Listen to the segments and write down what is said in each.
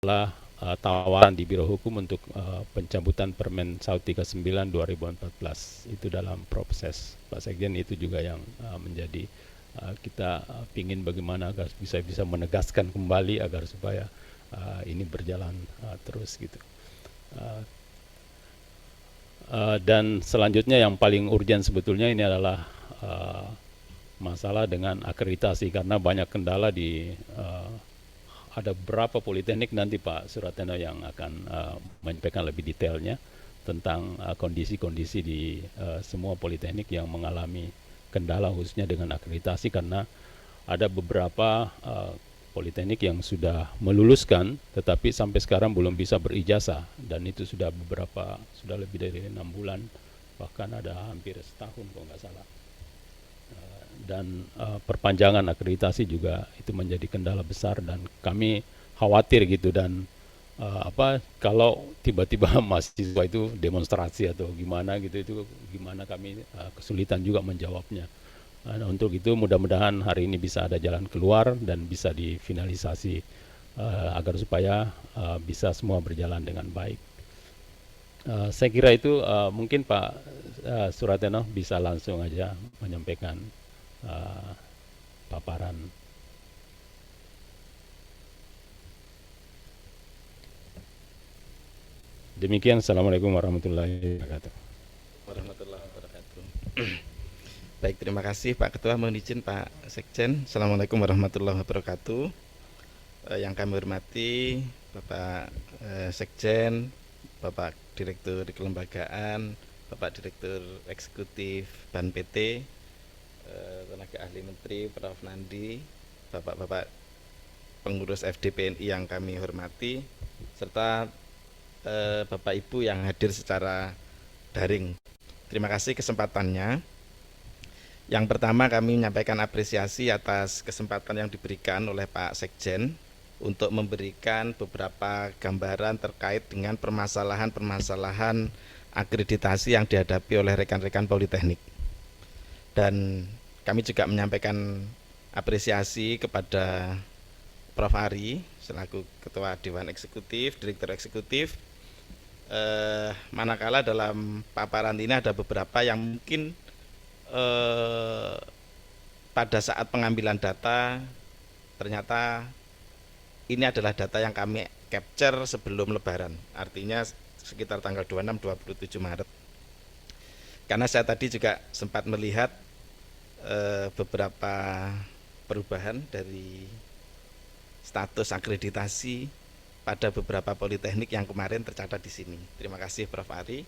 adalah tawaran di Biro Hukum untuk pencabutan Permen Saud 39 2014. Itu dalam proses Pak Sekjen, itu juga yang menjadi kita pingin bagaimana agar bisa menegaskan kembali agar supaya ini berjalan terus gitu. Dan selanjutnya yang paling urgen sebetulnya ini adalah masalah dengan akreditasi, karena banyak kendala di ada beberapa politeknik, nanti Pak Surateno yang akan menyampaikan lebih detailnya tentang kondisi-kondisi di semua politeknik yang mengalami kendala khususnya dengan akreditasi, karena ada beberapa politeknik yang sudah meluluskan tetapi sampai sekarang belum bisa berijazah, dan itu sudah lebih dari 6 bulan, bahkan ada hampir setahun kalau nggak salah. Dan perpanjangan akreditasi juga itu menjadi kendala besar, dan kami khawatir gitu, dan kalau tiba-tiba mahasiswa itu demonstrasi atau gimana gitu, itu gimana kami kesulitan juga menjawabnya. Nah, untuk itu mudah-mudahan hari ini bisa ada jalan keluar dan bisa difinalisasi agar supaya bisa semua berjalan dengan baik. Saya kira itu mungkin Pak Surateno bisa langsung aja menyampaikan paparan. Demikian, Assalamualaikum warahmatullahi wabarakatuh. Warahmatullahi wabarakatuh. Baik, terima kasih Pak Ketua. Mohon izin Pak Sekjen. Assalamualaikum warahmatullahi wabarakatuh. Yang kami hormati Bapak Sekjen, Bapak Direktur Kelembagaan, Bapak Direktur Eksekutif BAN PT, tenaga ahli Menteri Prof. Nandi, Bapak-bapak pengurus FDPNI yang kami hormati, serta Bapak Ibu yang hadir secara daring. Terima kasih kesempatannya. Yang pertama, kami menyampaikan apresiasi atas kesempatan yang diberikan oleh Pak Sekjen untuk memberikan beberapa gambaran terkait dengan permasalahan-permasalahan akreditasi yang dihadapi oleh rekan-rekan politeknik. Dan kami juga menyampaikan apresiasi kepada Prof. Ari selaku Ketua Dewan Eksekutif, Direktur Eksekutif. Manakala dalam paparan ini ada beberapa yang mungkin pada saat pengambilan data ternyata ini adalah data yang kami capture sebelum Lebaran, artinya sekitar tanggal 26-27 Maret. Karena saya tadi juga sempat melihat beberapa perubahan dari status akreditasi pada beberapa politeknik yang kemarin tercatat di sini. Terima kasih Prof. Ari.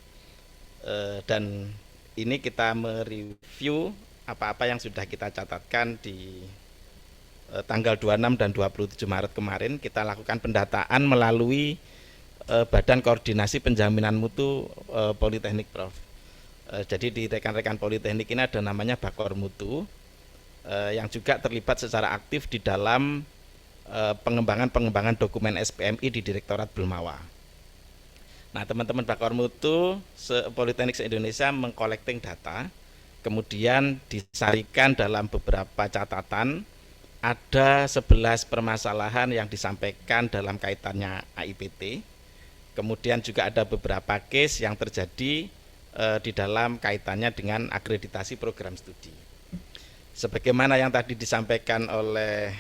Dan ini kita mereview apa-apa yang sudah kita catatkan di tanggal 26 dan 27 Maret kemarin. Kita lakukan pendataan melalui Badan Koordinasi Penjaminan Mutu Politeknik, Prof. Jadi di rekan-rekan politeknik ini ada namanya Bakor Mutu yang juga terlibat secara aktif di dalam pengembangan dokumen SPMI di Direktorat Belmawa. Nah, teman-teman Bakor Mutu Politeknik se-Indonesia mengkolekting data, kemudian disarikan dalam beberapa catatan. Ada 11 permasalahan yang disampaikan dalam kaitannya AIPT. Kemudian juga ada beberapa case yang terjadi di dalam kaitannya dengan akreditasi program studi. Sebagaimana yang tadi disampaikan oleh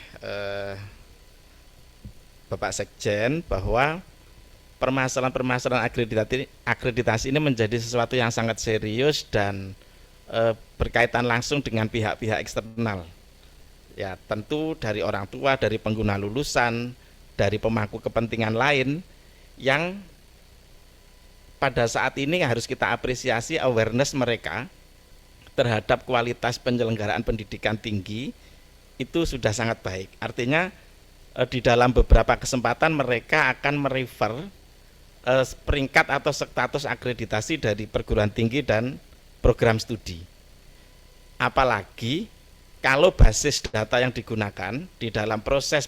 Bapak Sekjen, bahwa permasalahan-permasalahan akreditasi ini menjadi sesuatu yang sangat serius dan berkaitan langsung dengan pihak-pihak eksternal. Ya, tentu dari orang tua, dari pengguna lulusan, dari pemangku kepentingan lain yang pada saat ini harus kita apresiasi awareness mereka terhadap kualitas penyelenggaraan pendidikan tinggi itu sudah sangat baik. Artinya di dalam beberapa kesempatan mereka akan merefer peringkat atau status akreditasi dari perguruan tinggi dan program studi. Apalagi kalau basis data yang digunakan di dalam proses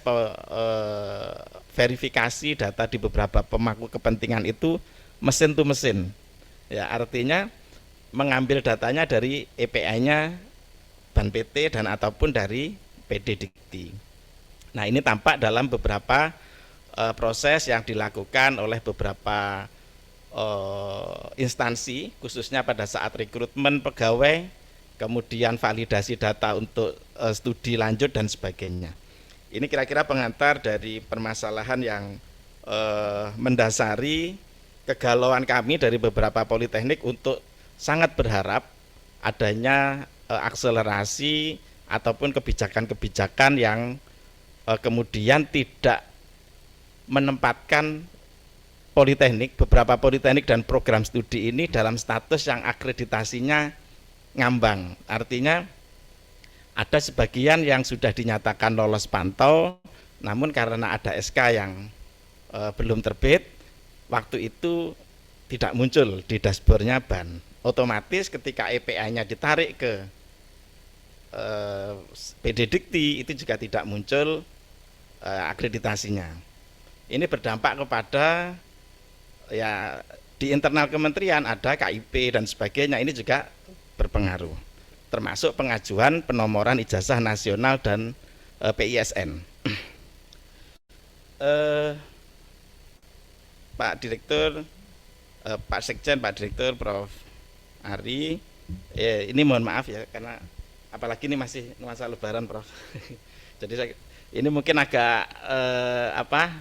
verifikasi data di beberapa pemangku kepentingan itu mesin to mesin. Ya, artinya mengambil datanya dari EPI-nya BAN PT dan ataupun dari PD Dikti. Nah, ini tampak dalam beberapa proses yang dilakukan oleh beberapa instansi, khususnya pada saat rekrutmen pegawai, kemudian validasi data untuk studi lanjut dan sebagainya. Ini kira-kira pengantar dari permasalahan yang mendasari kegalauan kami dari beberapa politeknik untuk sangat berharap adanya akselerasi ataupun kebijakan-kebijakan yang kemudian tidak menempatkan politeknik, beberapa politeknik dan program studi ini dalam status yang akreditasinya ngambang. Artinya ada sebagian yang sudah dinyatakan lolos pantau, namun karena ada SK yang belum terbit, waktu itu tidak muncul di dashboardnya BAN. Otomatis ketika EPA-nya ditarik ke PD Dikti, itu juga tidak muncul akreditasinya. Ini berdampak kepada ya di internal kementerian ada KIP dan sebagainya, ini juga berpengaruh, termasuk pengajuan penomoran ijazah nasional dan PISN. Pak Direktur, Pak Sekjen, Pak Direktur, Prof. Ari, ini mohon maaf ya karena apalagi ini masih masa Lebaran, Prof. Jadi ini mungkin agak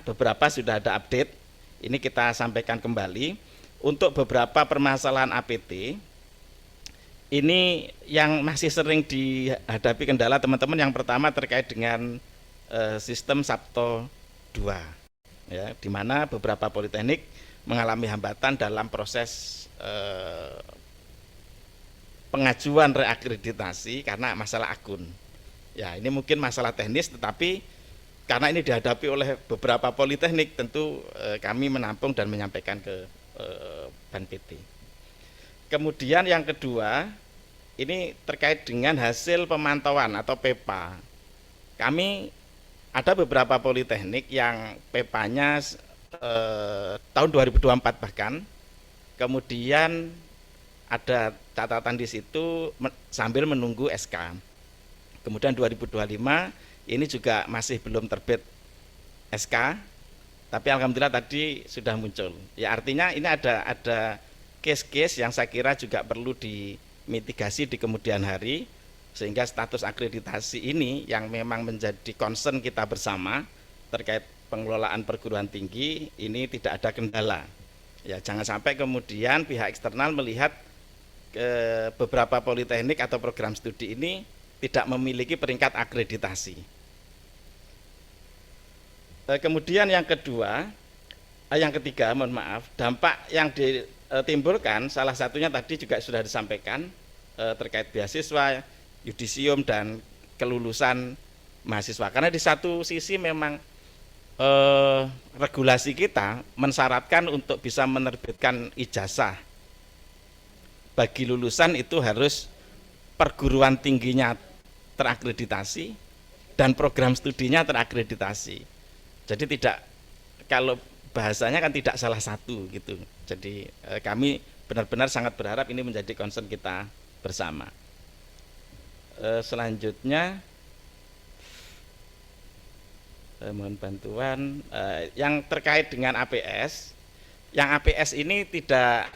beberapa sudah ada update. Ini kita sampaikan kembali untuk beberapa permasalahan APT. Ini yang masih sering dihadapi kendala teman-teman. Yang pertama terkait dengan sistem Sabto 2, ya, di mana beberapa politeknik mengalami hambatan dalam proses pengajuan reakreditasi karena masalah akun. Ya, ini mungkin masalah teknis, tetapi karena ini dihadapi oleh beberapa politeknik, tentu kami menampung dan menyampaikan ke BAN PT. Kemudian yang kedua, ini terkait dengan hasil pemantauan atau PEPA. Kami ada beberapa politeknik yang PEPA-nya tahun 2024 bahkan, kemudian ada catatan di situ sambil menunggu SK. Kemudian 2025 ini juga masih belum terbit SK, tapi alhamdulillah tadi sudah muncul. Ya, artinya ini ada case-case yang saya kira juga perlu dimitigasi di kemudian hari, sehingga status akreditasi ini yang memang menjadi concern kita bersama terkait pengelolaan perguruan tinggi ini tidak ada kendala. Ya, jangan sampai kemudian pihak eksternal melihat beberapa politeknik atau program studi ini tidak memiliki peringkat akreditasi. Kemudian yang ketiga, mohon maaf, dampak yang ditimbulkan salah satunya tadi juga sudah disampaikan terkait beasiswa, yudisium dan kelulusan mahasiswa. Karena di satu sisi memang regulasi kita mensyaratkan untuk bisa menerbitkan ijazah bagi lulusan itu harus perguruan tingginya terakreditasi dan program studinya terakreditasi. Jadi tidak, kalau bahasanya kan tidak salah satu gitu. Jadi kami benar-benar sangat berharap ini menjadi concern kita bersama. Selanjutnya mohon bantuan yang terkait dengan APS. Yang APS ini tidak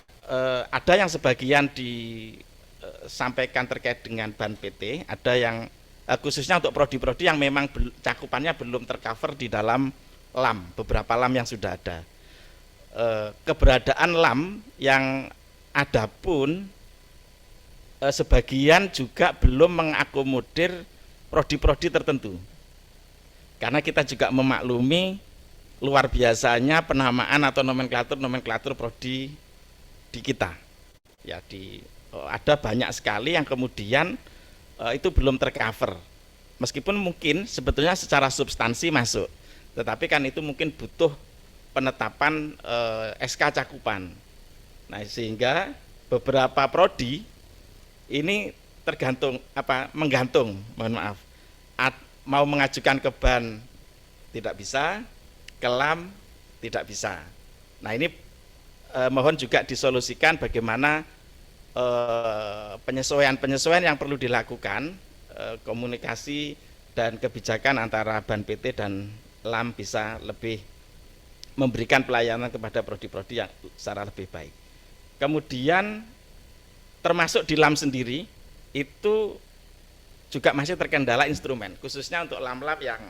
ada yang sebagian disampaikan terkait dengan BAN PT, ada yang khususnya untuk prodi-prodi yang memang cakupannya belum tercover di dalam LAM, beberapa LAM yang sudah ada. Keberadaan LAM yang ada pun sebagian juga belum mengakomodir prodi-prodi tertentu. Karena kita juga memaklumi luar biasanya penamaan atau nomenklatur prodi di kita. Ya, ada banyak sekali yang kemudian itu belum tercover. Meskipun mungkin sebetulnya secara substansi masuk, tetapi kan itu mungkin butuh penetapan SK cakupan. Nah, sehingga beberapa prodi ini menggantung, mohon maaf, mau mengajukan ke BAN tidak bisa, ke LAM tidak bisa. Nah, ini mohon juga disolusikan bagaimana penyesuaian yang perlu dilakukan, komunikasi dan kebijakan antara BAN PT dan LAM bisa lebih memberikan pelayanan kepada prodi-prodi yang secara lebih baik. Kemudian termasuk di LAM sendiri itu juga masih terkendala instrumen, khususnya untuk LAM-LAM yang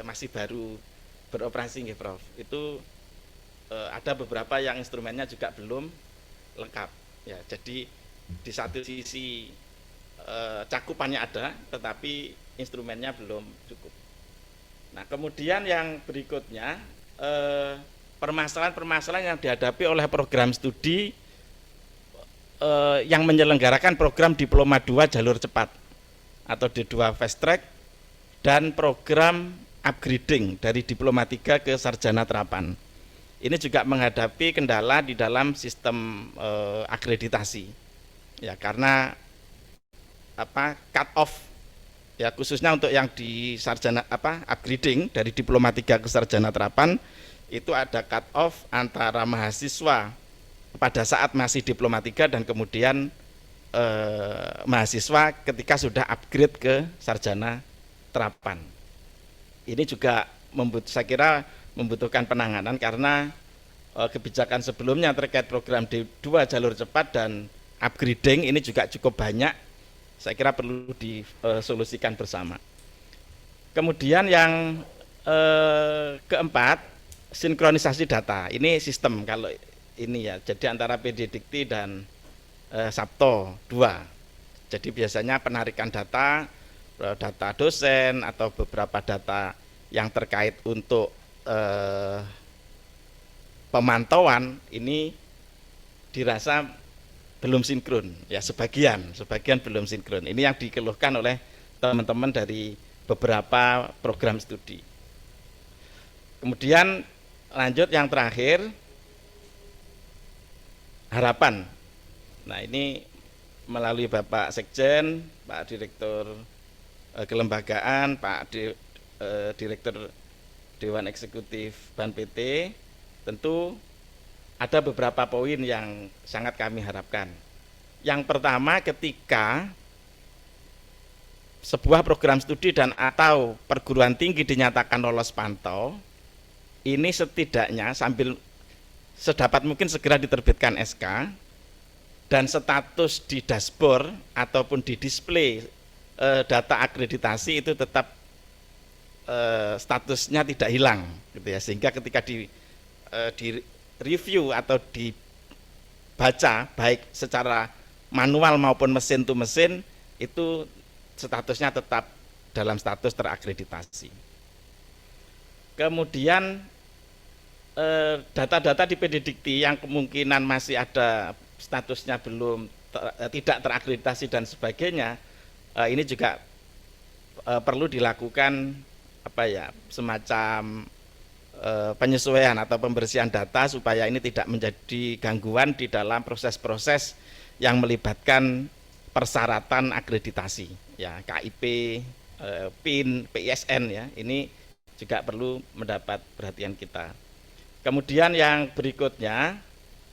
masih baru beroperasi nggih Prof. Itu ada beberapa yang instrumennya juga belum lengkap ya. Jadi di satu sisi cakupannya ada tetapi instrumennya belum cukup. Nah, kemudian yang berikutnya permasalahan-permasalahan yang dihadapi oleh program studi yang menyelenggarakan program Diploma 2 jalur cepat atau D2 Fast Track dan program upgrading dari Diploma 3 ke Sarjana Terapan. Ini juga menghadapi kendala di dalam sistem akreditasi. Ya, karena cut off ya, khususnya untuk yang di sarjana upgrading dari Diploma 3 ke Sarjana Terapan itu ada cut off antara mahasiswa pada saat masih Diploma 3 dan kemudian mahasiswa ketika sudah upgrade ke Sarjana Terapan. Ini juga saya kira membutuhkan penanganan karena kebijakan sebelumnya terkait program D2 jalur cepat dan upgrading ini juga cukup banyak. Saya kira perlu disolusikan bersama. Kemudian yang keempat, sinkronisasi data. Ini sistem kalau ini ya, jadi antara PD Dikti dan Sabto 2. Jadi biasanya penarikan data dosen atau beberapa data yang terkait untuk pemantauan ini dirasa belum sinkron ya, sebagian belum sinkron. Ini yang dikeluhkan oleh teman-teman dari beberapa program studi. Kemudian lanjut yang terakhir, harapan. Nah, ini melalui Bapak Sekjen, Pak Direktur Kelembagaan, Pak Direktur Dewan Eksekutif BAN PT, tentu ada beberapa poin yang sangat kami harapkan. Yang pertama, ketika sebuah program studi dan atau perguruan tinggi dinyatakan lolos pantau, ini setidaknya sambil sedapat mungkin segera diterbitkan SK dan status di dashboard ataupun di display data akreditasi itu tetap statusnya tidak hilang gitu ya, sehingga ketika di review atau dibaca baik secara manual maupun mesin to mesin itu statusnya tetap dalam status terakreditasi. Kemudian data-data di PD Dikti yang kemungkinan masih ada statusnya belum tidak terakreditasi dan sebagainya, ini juga perlu dilakukan semacam penyesuaian atau pembersihan data supaya ini tidak menjadi gangguan di dalam proses-proses yang melibatkan persyaratan akreditasi ya, KIP, PIN, PISN ya. Ini juga perlu mendapat perhatian kita. Kemudian yang berikutnya,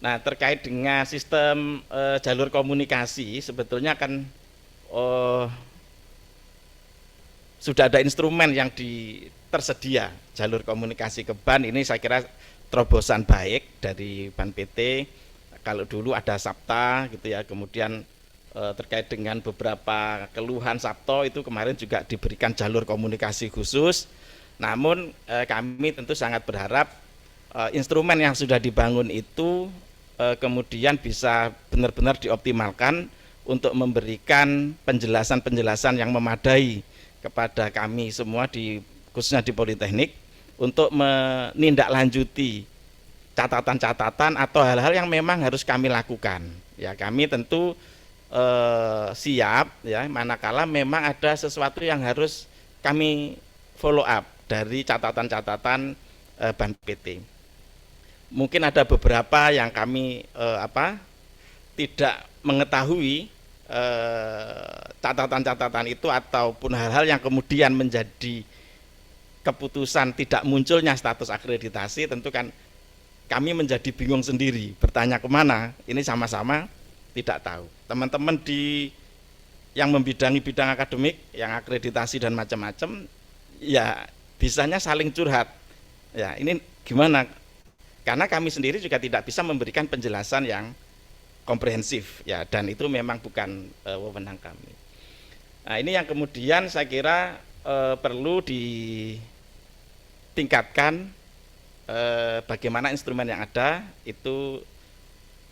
nah terkait dengan sistem jalur komunikasi, sebetulnya kan sudah ada instrumen yang tersedia jalur komunikasi ke BAN. Ini saya kira terobosan baik dari BAN PT. Kalau dulu ada Sabta gitu ya, kemudian terkait dengan beberapa keluhan Sabto itu kemarin juga diberikan jalur komunikasi khusus. Namun kami tentu sangat berharap instrumen yang sudah dibangun itu kemudian bisa benar-benar dioptimalkan untuk memberikan penjelasan-penjelasan yang memadai kepada kami semua khususnya di Politeknik untuk menindaklanjuti catatan-catatan atau hal-hal yang memang harus kami lakukan. Ya, kami tentu siap ya manakala memang ada sesuatu yang harus kami follow up dari catatan-catatan BAN PT. Mungkin ada beberapa yang kami tidak mengetahui catatan-catatan itu ataupun hal-hal yang kemudian menjadi keputusan tidak munculnya status akreditasi, tentu kan kami menjadi bingung sendiri bertanya kemana. Ini sama-sama tidak tahu. Teman-teman yang membidangi bidang akademik, yang akreditasi dan macam-macam, ya bisanya saling curhat. Ya, ini gimana? Karena kami sendiri juga tidak bisa memberikan penjelasan yang komprehensif ya, dan itu memang bukan wewenang kami. Nah, ini yang kemudian saya kira perlu ditingkatkan, bagaimana instrumen yang ada itu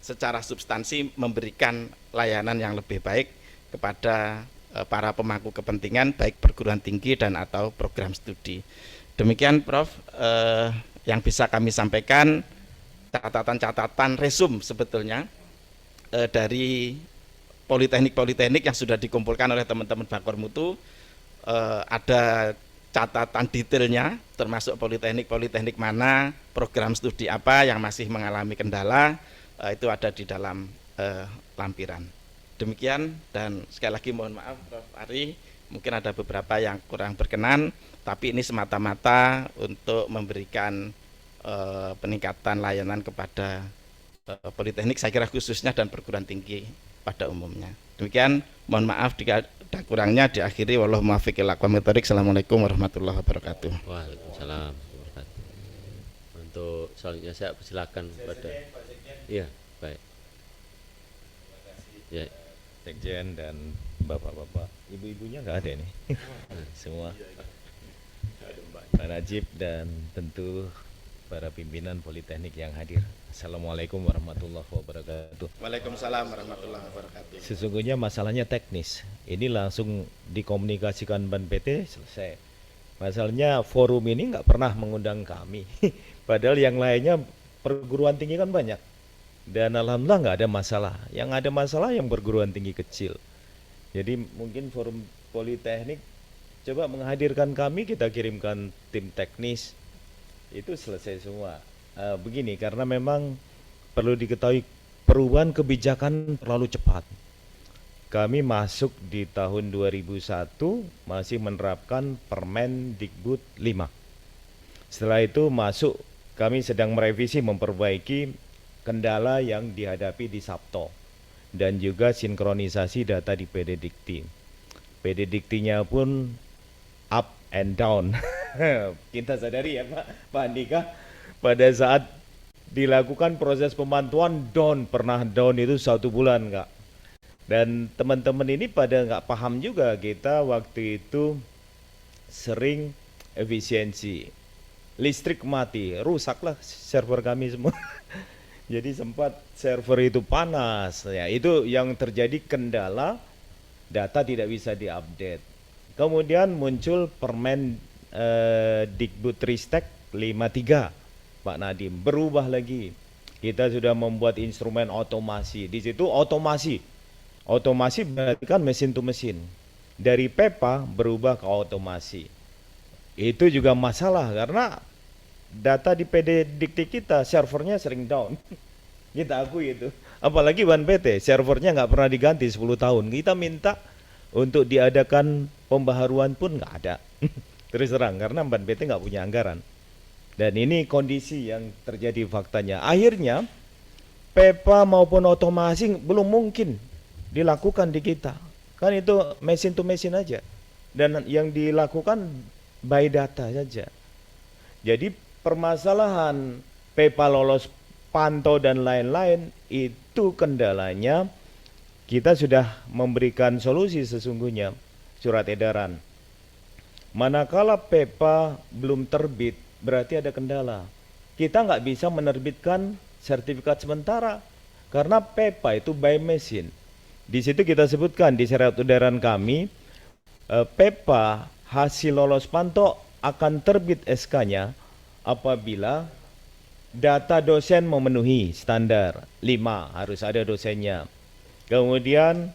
secara substansi memberikan layanan yang lebih baik kepada para pemangku kepentingan baik perguruan tinggi dan atau program studi. Demikian Prof, yang bisa kami sampaikan, catatan-catatan resum sebetulnya dari politeknik-politeknik yang sudah dikumpulkan oleh teman-teman Bakor Mutu. Ada catatan detailnya termasuk politeknik-politeknik mana, program studi apa yang masih mengalami kendala, itu ada di dalam lampiran. Demikian, dan sekali lagi mohon maaf Prof. Ari, mungkin ada beberapa yang kurang berkenan, tapi ini semata-mata untuk memberikan peningkatan layanan kepada politeknik, saya kira khususnya, dan perguruan tinggi pada umumnya. Demikian, mohon maaf jika ada kurangnya, diakhiri wallahu muwaffiq ila aqwamit thoriq. Assalamualaikum warahmatullahi wabarakatuh. Waalaikumsalam. Untuk selanjutnya saya persilakan pada iya, baik. Ya. Sekjen dan bapak-bapak, ibu-ibunya nggak ada ini, semua. Pak Najib dan tentu para pimpinan politeknik yang hadir. Assalamualaikum warahmatullahi wabarakatuh. Waalaikumsalam warahmatullahi wabarakatuh. Sesungguhnya masalahnya teknis. Ini langsung dikomunikasikan Ban PT, selesai. Masalahnya forum ini nggak pernah mengundang kami. Padahal yang lainnya perguruan tinggi kan banyak. Dan alhamdulillah nggak ada masalah. Yang ada masalah yang perguruan tinggi kecil. Jadi mungkin forum politeknik coba menghadirkan kami, kita kirimkan tim teknis, itu selesai semua. Begini, karena memang perlu diketahui perubahan kebijakan terlalu cepat. Kami masuk di tahun 2001 masih menerapkan Permendikbud 5. Setelah itu masuk, kami sedang merevisi, memperbaiki kendala yang dihadapi di Sabto dan juga sinkronisasi data di PD Dikti. PD Diktinya pun up and down. Kita sadari ya Pak Andika, pada saat dilakukan proses pemantauan pernah down itu 1 bulan Kak. Dan teman-teman ini pada nggak paham juga, kita waktu itu sering efisiensi. Listrik mati, rusaklah server kami semua. Jadi sempat server itu panas, ya itu yang terjadi kendala, data tidak bisa diupdate. Kemudian muncul Permen Dikbud Ristek 53, Pak Nadiem, berubah lagi. Kita sudah membuat instrumen otomasi. Di situ otomasi berarti kan mesin to mesin. Dari PEPA berubah ke otomasi. Itu juga masalah karena data di PD Dikti kita servernya sering down. Kita akui itu. Apalagi Ban PT, servernya nggak pernah diganti 10 tahun. Kita minta untuk diadakan pembaharuan pun nggak ada. Terus terang, karena Ban PT nggak punya anggaran. Dan ini kondisi yang terjadi faktanya. Akhirnya PEPA maupun otomasi belum mungkin dilakukan di kita. Kan itu mesin to mesin aja. Dan yang dilakukan by data saja. Jadi permasalahan PEPA lolos pantau dan lain-lain itu kendalanya kita sudah memberikan solusi sesungguhnya, surat edaran. Manakala PEPA belum terbit berarti ada kendala. Kita nggak bisa menerbitkan sertifikat sementara karena PEPA itu by machine. Di situ kita sebutkan di surat edaran kami, PEPA hasil lolos pantau akan terbit SK-nya apabila data dosen memenuhi standar 5, harus ada dosennya. Kemudian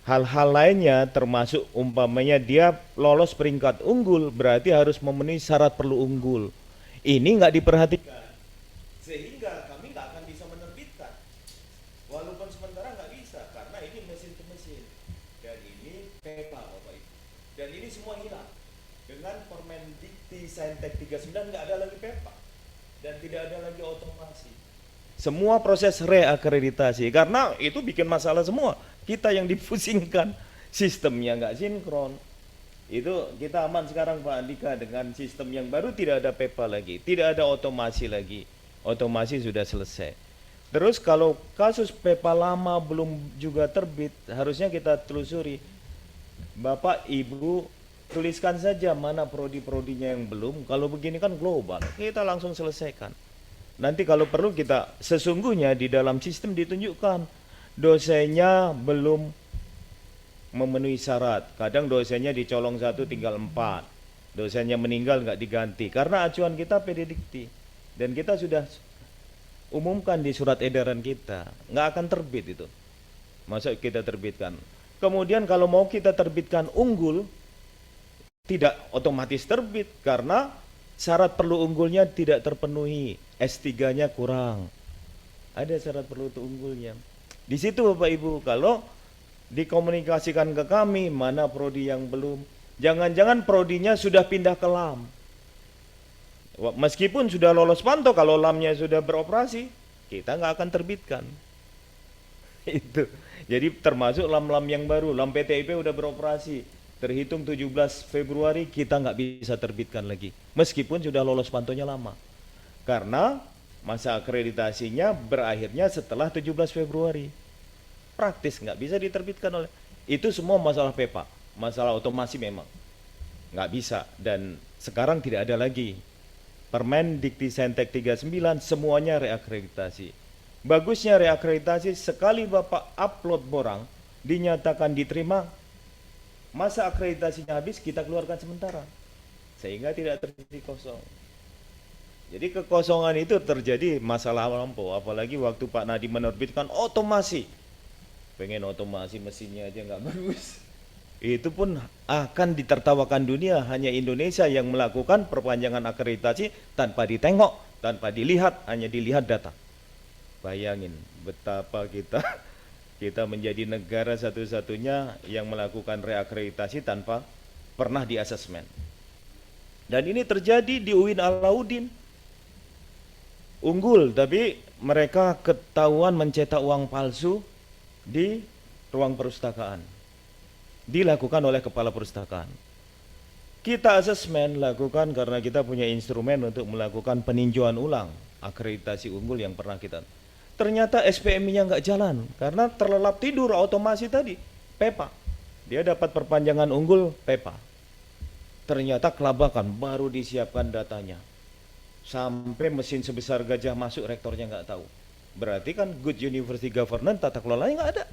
hal-hal lainnya termasuk umpamanya dia lolos peringkat unggul berarti harus memenuhi syarat perlu unggul. Ini nggak diperhatikan sehingga kami nggak akan bisa menerbitkan walaupun sementara nggak bisa karena ini mesin to mesin dan ini PEPA Bapak Ibu. Dan ini semua hilang dengan Permendikti Saintek 39, nggak ada lagi PEPA dan tidak ada lagi otomasi. Semua proses reakreditasi karena itu bikin masalah semua. Kita yang dipusingkan, sistemnya nggak sinkron. Itu kita aman sekarang Pak Andika dengan sistem yang baru, tidak ada PEPA lagi, tidak ada otomasi lagi. Otomasi sudah selesai. Terus kalau kasus PEPA lama belum juga terbit, harusnya kita telusuri. Bapak Ibu tuliskan saja mana prodi-prodinya yang belum. Kalau begini kan global, kita langsung selesaikan. Nanti kalau perlu kita sesungguhnya di dalam sistem ditunjukkan dosennya belum memenuhi syarat. Kadang dosennya dicolong 1 tinggal 4. Dosennya meninggal nggak diganti. Karena acuan kita pedidikti. Dan kita sudah umumkan di surat edaran kita. Nggak akan terbit itu. Masa kita terbitkan. Kemudian kalau mau kita terbitkan unggul, tidak otomatis terbit. Karena syarat perlu unggulnya tidak terpenuhi. S3-nya kurang. Ada syarat perlu unggulnya. Di situ Bapak Ibu, kalau dikomunikasikan ke kami mana prodi yang belum, jangan-jangan prodinya sudah pindah ke LAM. Meskipun sudah lolos pantau, kalau LAM-nya sudah beroperasi, kita nggak akan terbitkan. Itu. Jadi termasuk LAM-LAM yang baru, LAM PTIP udah beroperasi, terhitung 17 Februari kita nggak bisa terbitkan lagi. Meskipun sudah lolos pantaunya lama. Karena masa akreditasinya berakhirnya setelah 17 Februari. Praktis nggak bisa diterbitkan oleh. Itu semua masalah PEPA, masalah otomasi memang nggak bisa. Dan sekarang tidak ada lagi. Permen Dikti-Sentek 39 semuanya reakreditasi. Bagusnya reakreditasi, sekali Bapak upload borang dinyatakan diterima, masa akreditasinya habis kita keluarkan sementara. Sehingga tidak terjadi kosong. Jadi kekosongan itu terjadi masalah lampau, apalagi waktu Pak Nadiem menerbitkan otomasi. Pengen otomasi mesinnya aja nggak bagus. Itu pun akan ditertawakan dunia, hanya Indonesia yang melakukan perpanjangan akreditasi tanpa ditengok, tanpa dilihat, hanya dilihat data. Bayangin betapa kita menjadi negara satu-satunya yang melakukan reakreditasi tanpa pernah diasesmen. Dan ini terjadi di UIN Alauddin. Unggul, tapi mereka ketahuan mencetak uang palsu di ruang perpustakaan. Dilakukan oleh kepala perpustakaan. Kita asesmen lakukan karena kita punya instrumen untuk melakukan peninjauan ulang akreditasi unggul yang pernah kita. Ternyata SPMI-nya nggak jalan karena terlelap tidur otomasi tadi, PEPA. Dia dapat perpanjangan unggul PEPA. Ternyata kelabakan, baru disiapkan datanya. Sampai mesin sebesar gajah masuk, rektornya nggak tahu. Berarti kan good university governance, tata kelolanya nggak ada.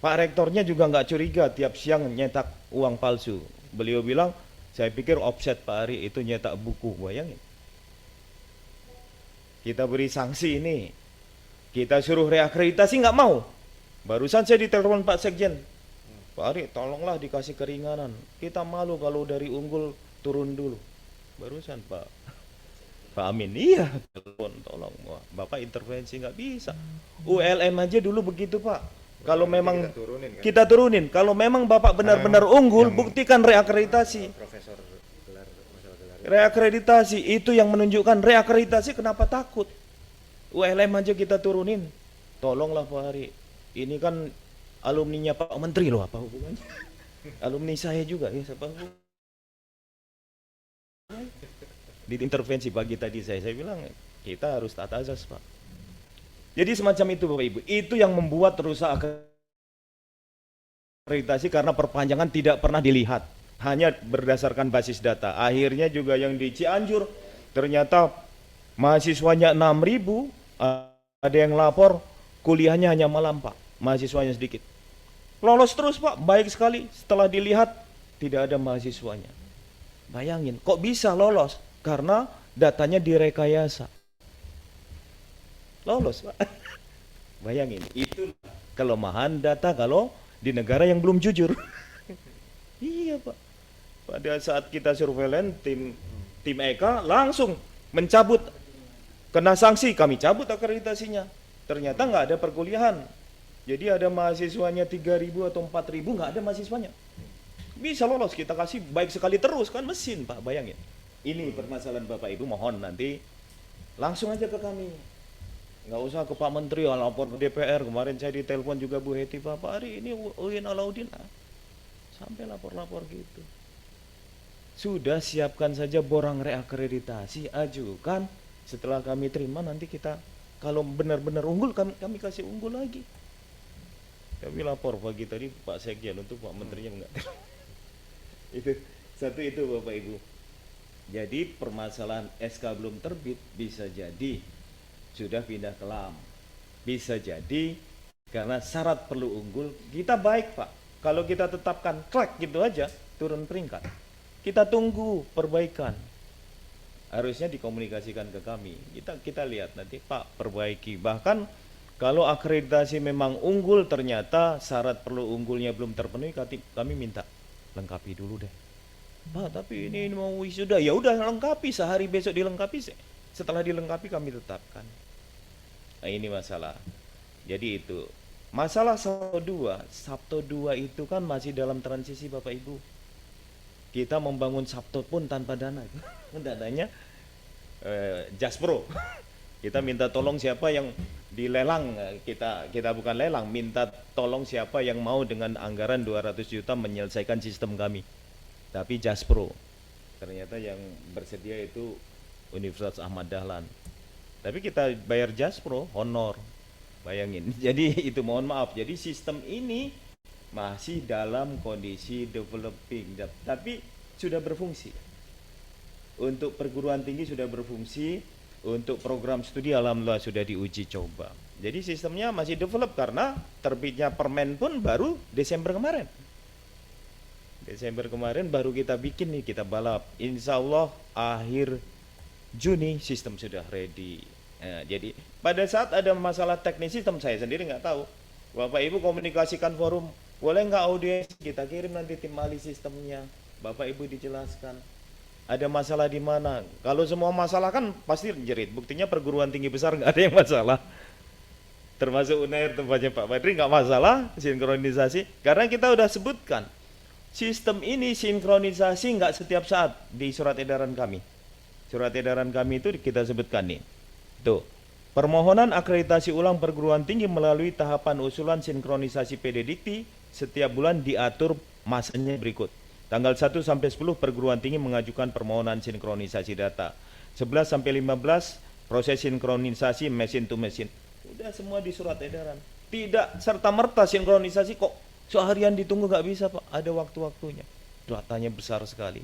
Pak rektornya juga nggak curiga tiap siang nyetak uang palsu. Beliau bilang, saya pikir offset Pak Ari itu nyetak buku, bayangin. Kita beri sanksi ini, kita suruh reakreditasi nggak mau. Barusan saya ditelepon Pak Sekjen, Pak Ari tolonglah dikasih keringanan. Kita malu kalau dari unggul turun dulu. Barusan Pak Amin, iya, tolong, wah, Bapak intervensi nggak bisa. ULM aja dulu begitu Pak. Kalau memang kita turunin, kalau memang Bapak benar-benar unggul, buktikan reakreditasi. Reakreditasi itu yang menunjukkan reakreditasi, kenapa takut? ULM aja kita turunin. Tolonglah Pak Ari. Ini kan alumninya Pak Menteri loh, apa hubungannya? Alumni saya juga, ya siapa hubungannya? Di intervensi pagi tadi saya bilang kita harus tata azas Pak. Jadi semacam itu Bapak Ibu, itu yang membuat rusak akreditasi karena perpanjangan tidak pernah dilihat, hanya berdasarkan basis data. Akhirnya juga yang di Cianjur ternyata mahasiswanya 6.000, ada yang lapor kuliahnya hanya malam Pak, mahasiswanya sedikit. Lolos terus Pak, baik sekali. Setelah dilihat tidak ada mahasiswanya. Bayangin, kok bisa lolos? Karena datanya direkayasa. Lolos Pak. Bayangin, itu kelemahan data kalau di negara yang belum jujur. Iya Pak. Pada saat kita surveillance, tim EK langsung mencabut, kena sanksi, kami cabut akreditasinya. Ternyata nggak ada perkuliahan. Jadi ada mahasiswanya 3.000 atau 4.000, nggak ada mahasiswanya. Bisa lolos, kita kasih baik sekali terus, kan mesin Pak, bayangin. Ini permasalahan Bapak Ibu, mohon nanti langsung aja ke kami. Nggak usah ke Pak Menteri, lapor ke DPR. Kemarin saya ditelepon juga Bu Heti, Pak Ari ini UIN Alauddin. Sampai lapor-lapor gitu. Sudah siapkan saja borang reakreditasi, ajukan. Setelah kami terima nanti kita kalau benar-benar unggul kami kasih unggul lagi. Kami lapor pagi tadi Pak Sekjen untuk Pak Menterinya enggak. Itu satu itu Bapak Ibu. Jadi permasalahan SK belum terbit bisa jadi sudah pindah ke LAM. Bisa jadi karena syarat perlu unggul. Kita baik Pak. Kalau kita tetapkan track gitu aja turun peringkat. Kita tunggu perbaikan. Harusnya dikomunikasikan ke kami. Kita lihat nanti Pak perbaiki. Bahkan kalau akreditasi memang unggul ternyata syarat perlu unggulnya belum terpenuhi, kami minta lengkapi dulu deh. Pak, tapi ini mau wisuda. Ya udah lengkapi, sehari besok dilengkapi. Setelah dilengkapi kami tetapkan. Nah, ini masalah. Jadi itu. Masalah Sabto 2 itu kan masih dalam transisi Bapak Ibu. Kita membangun Sabto pun tanpa dana. Dananya Jaspro. Kita minta tolong siapa yang dilelang, kita bukan lelang, minta tolong siapa yang mau dengan anggaran 200 juta menyelesaikan sistem kami. Tapi Jaspro. Ternyata yang bersedia itu Universitas Ahmad Dahlan. Tapi kita bayar Jaspro honor. Bayangin. Jadi itu mohon maaf. Jadi sistem ini masih dalam kondisi developing, tapi sudah berfungsi. Untuk perguruan tinggi sudah berfungsi, untuk program studi alhamdulillah sudah diuji coba. Jadi sistemnya masih develop karena terbitnya permen pun baru Desember kemarin. Desember kemarin baru kita bikin nih, kita balap. Insya Allah akhir Juni sistem sudah ready. Nah, jadi pada saat ada masalah teknis sistem saya sendiri nggak tahu. Bapak Ibu komunikasikan forum, boleh nggak audiens kita kirim nanti tim ahli sistemnya. Bapak Ibu dijelaskan ada masalah di mana. Kalau semua masalah kan pasti jerit. Buktinya perguruan tinggi besar nggak ada yang masalah. Termasuk UNAIR tempatnya Pak Badri nggak masalah sinkronisasi. Karena kita udah sebutkan sistem ini sinkronisasi nggak setiap saat di surat edaran kami. Surat edaran kami itu kita sebutkan nih. Tuh. Permohonan akreditasi ulang perguruan tinggi melalui tahapan usulan sinkronisasi PDDikti setiap bulan diatur masanya berikut. Tanggal 1 sampai 10 perguruan tinggi mengajukan permohonan sinkronisasi data. 11 sampai 15 proses sinkronisasi mesin to mesin. Udah semua di surat edaran. Tidak serta-merta sinkronisasi kok seharian ditunggu nggak bisa Pak. Ada waktu-waktunya. Datanya besar sekali.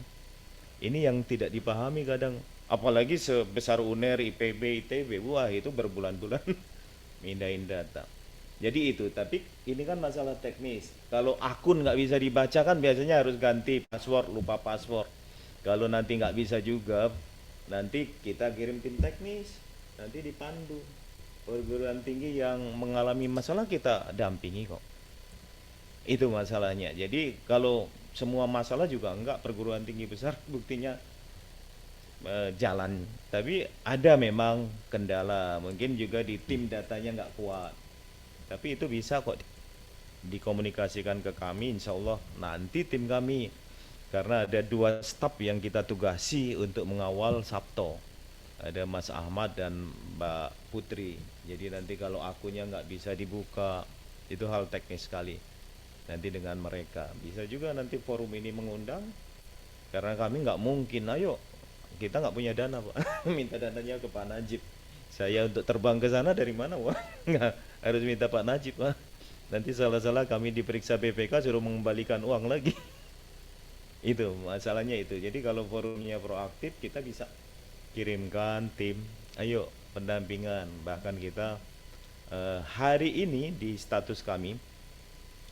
Ini yang tidak dipahami kadang. Apalagi sebesar UNER, IPB, ITB, wah itu berbulan-bulan mindahin data. Jadi itu, tapi ini kan masalah teknis. Kalau akun nggak bisa dibaca kan biasanya harus ganti password, lupa password. Kalau nanti nggak bisa juga, nanti kita kirim tim teknis, nanti dipandu. Perguruan tinggi yang mengalami masalah kita dampingi kok. Itu masalahnya. Jadi kalau semua masalah juga enggak perguruan tinggi besar buktinya jalan, tapi ada memang kendala, mungkin juga di tim datanya nggak kuat, tapi itu bisa kok dikomunikasikan ke kami. Insya Allah nanti tim kami, karena ada 2 staf yang kita tugasi untuk mengawal Sabto, ada Mas Ahmad dan Mbak Putri. Jadi nanti kalau akunnya nggak bisa dibuka itu hal teknis sekali, nanti dengan mereka. Bisa juga nanti forum ini mengundang, karena kami nggak mungkin, ayo kita nggak punya dana Pak, minta dananya ke Pak Najib. Saya untuk terbang ke sana dari mana Pak? Nggak, harus minta Pak Najib Pak. Nanti salah-salah kami diperiksa BPK suruh mengembalikan uang lagi. Itu masalahnya itu. Jadi kalau forumnya proaktif kita bisa kirimkan tim, ayo pendampingan. Bahkan kita hari ini di status kami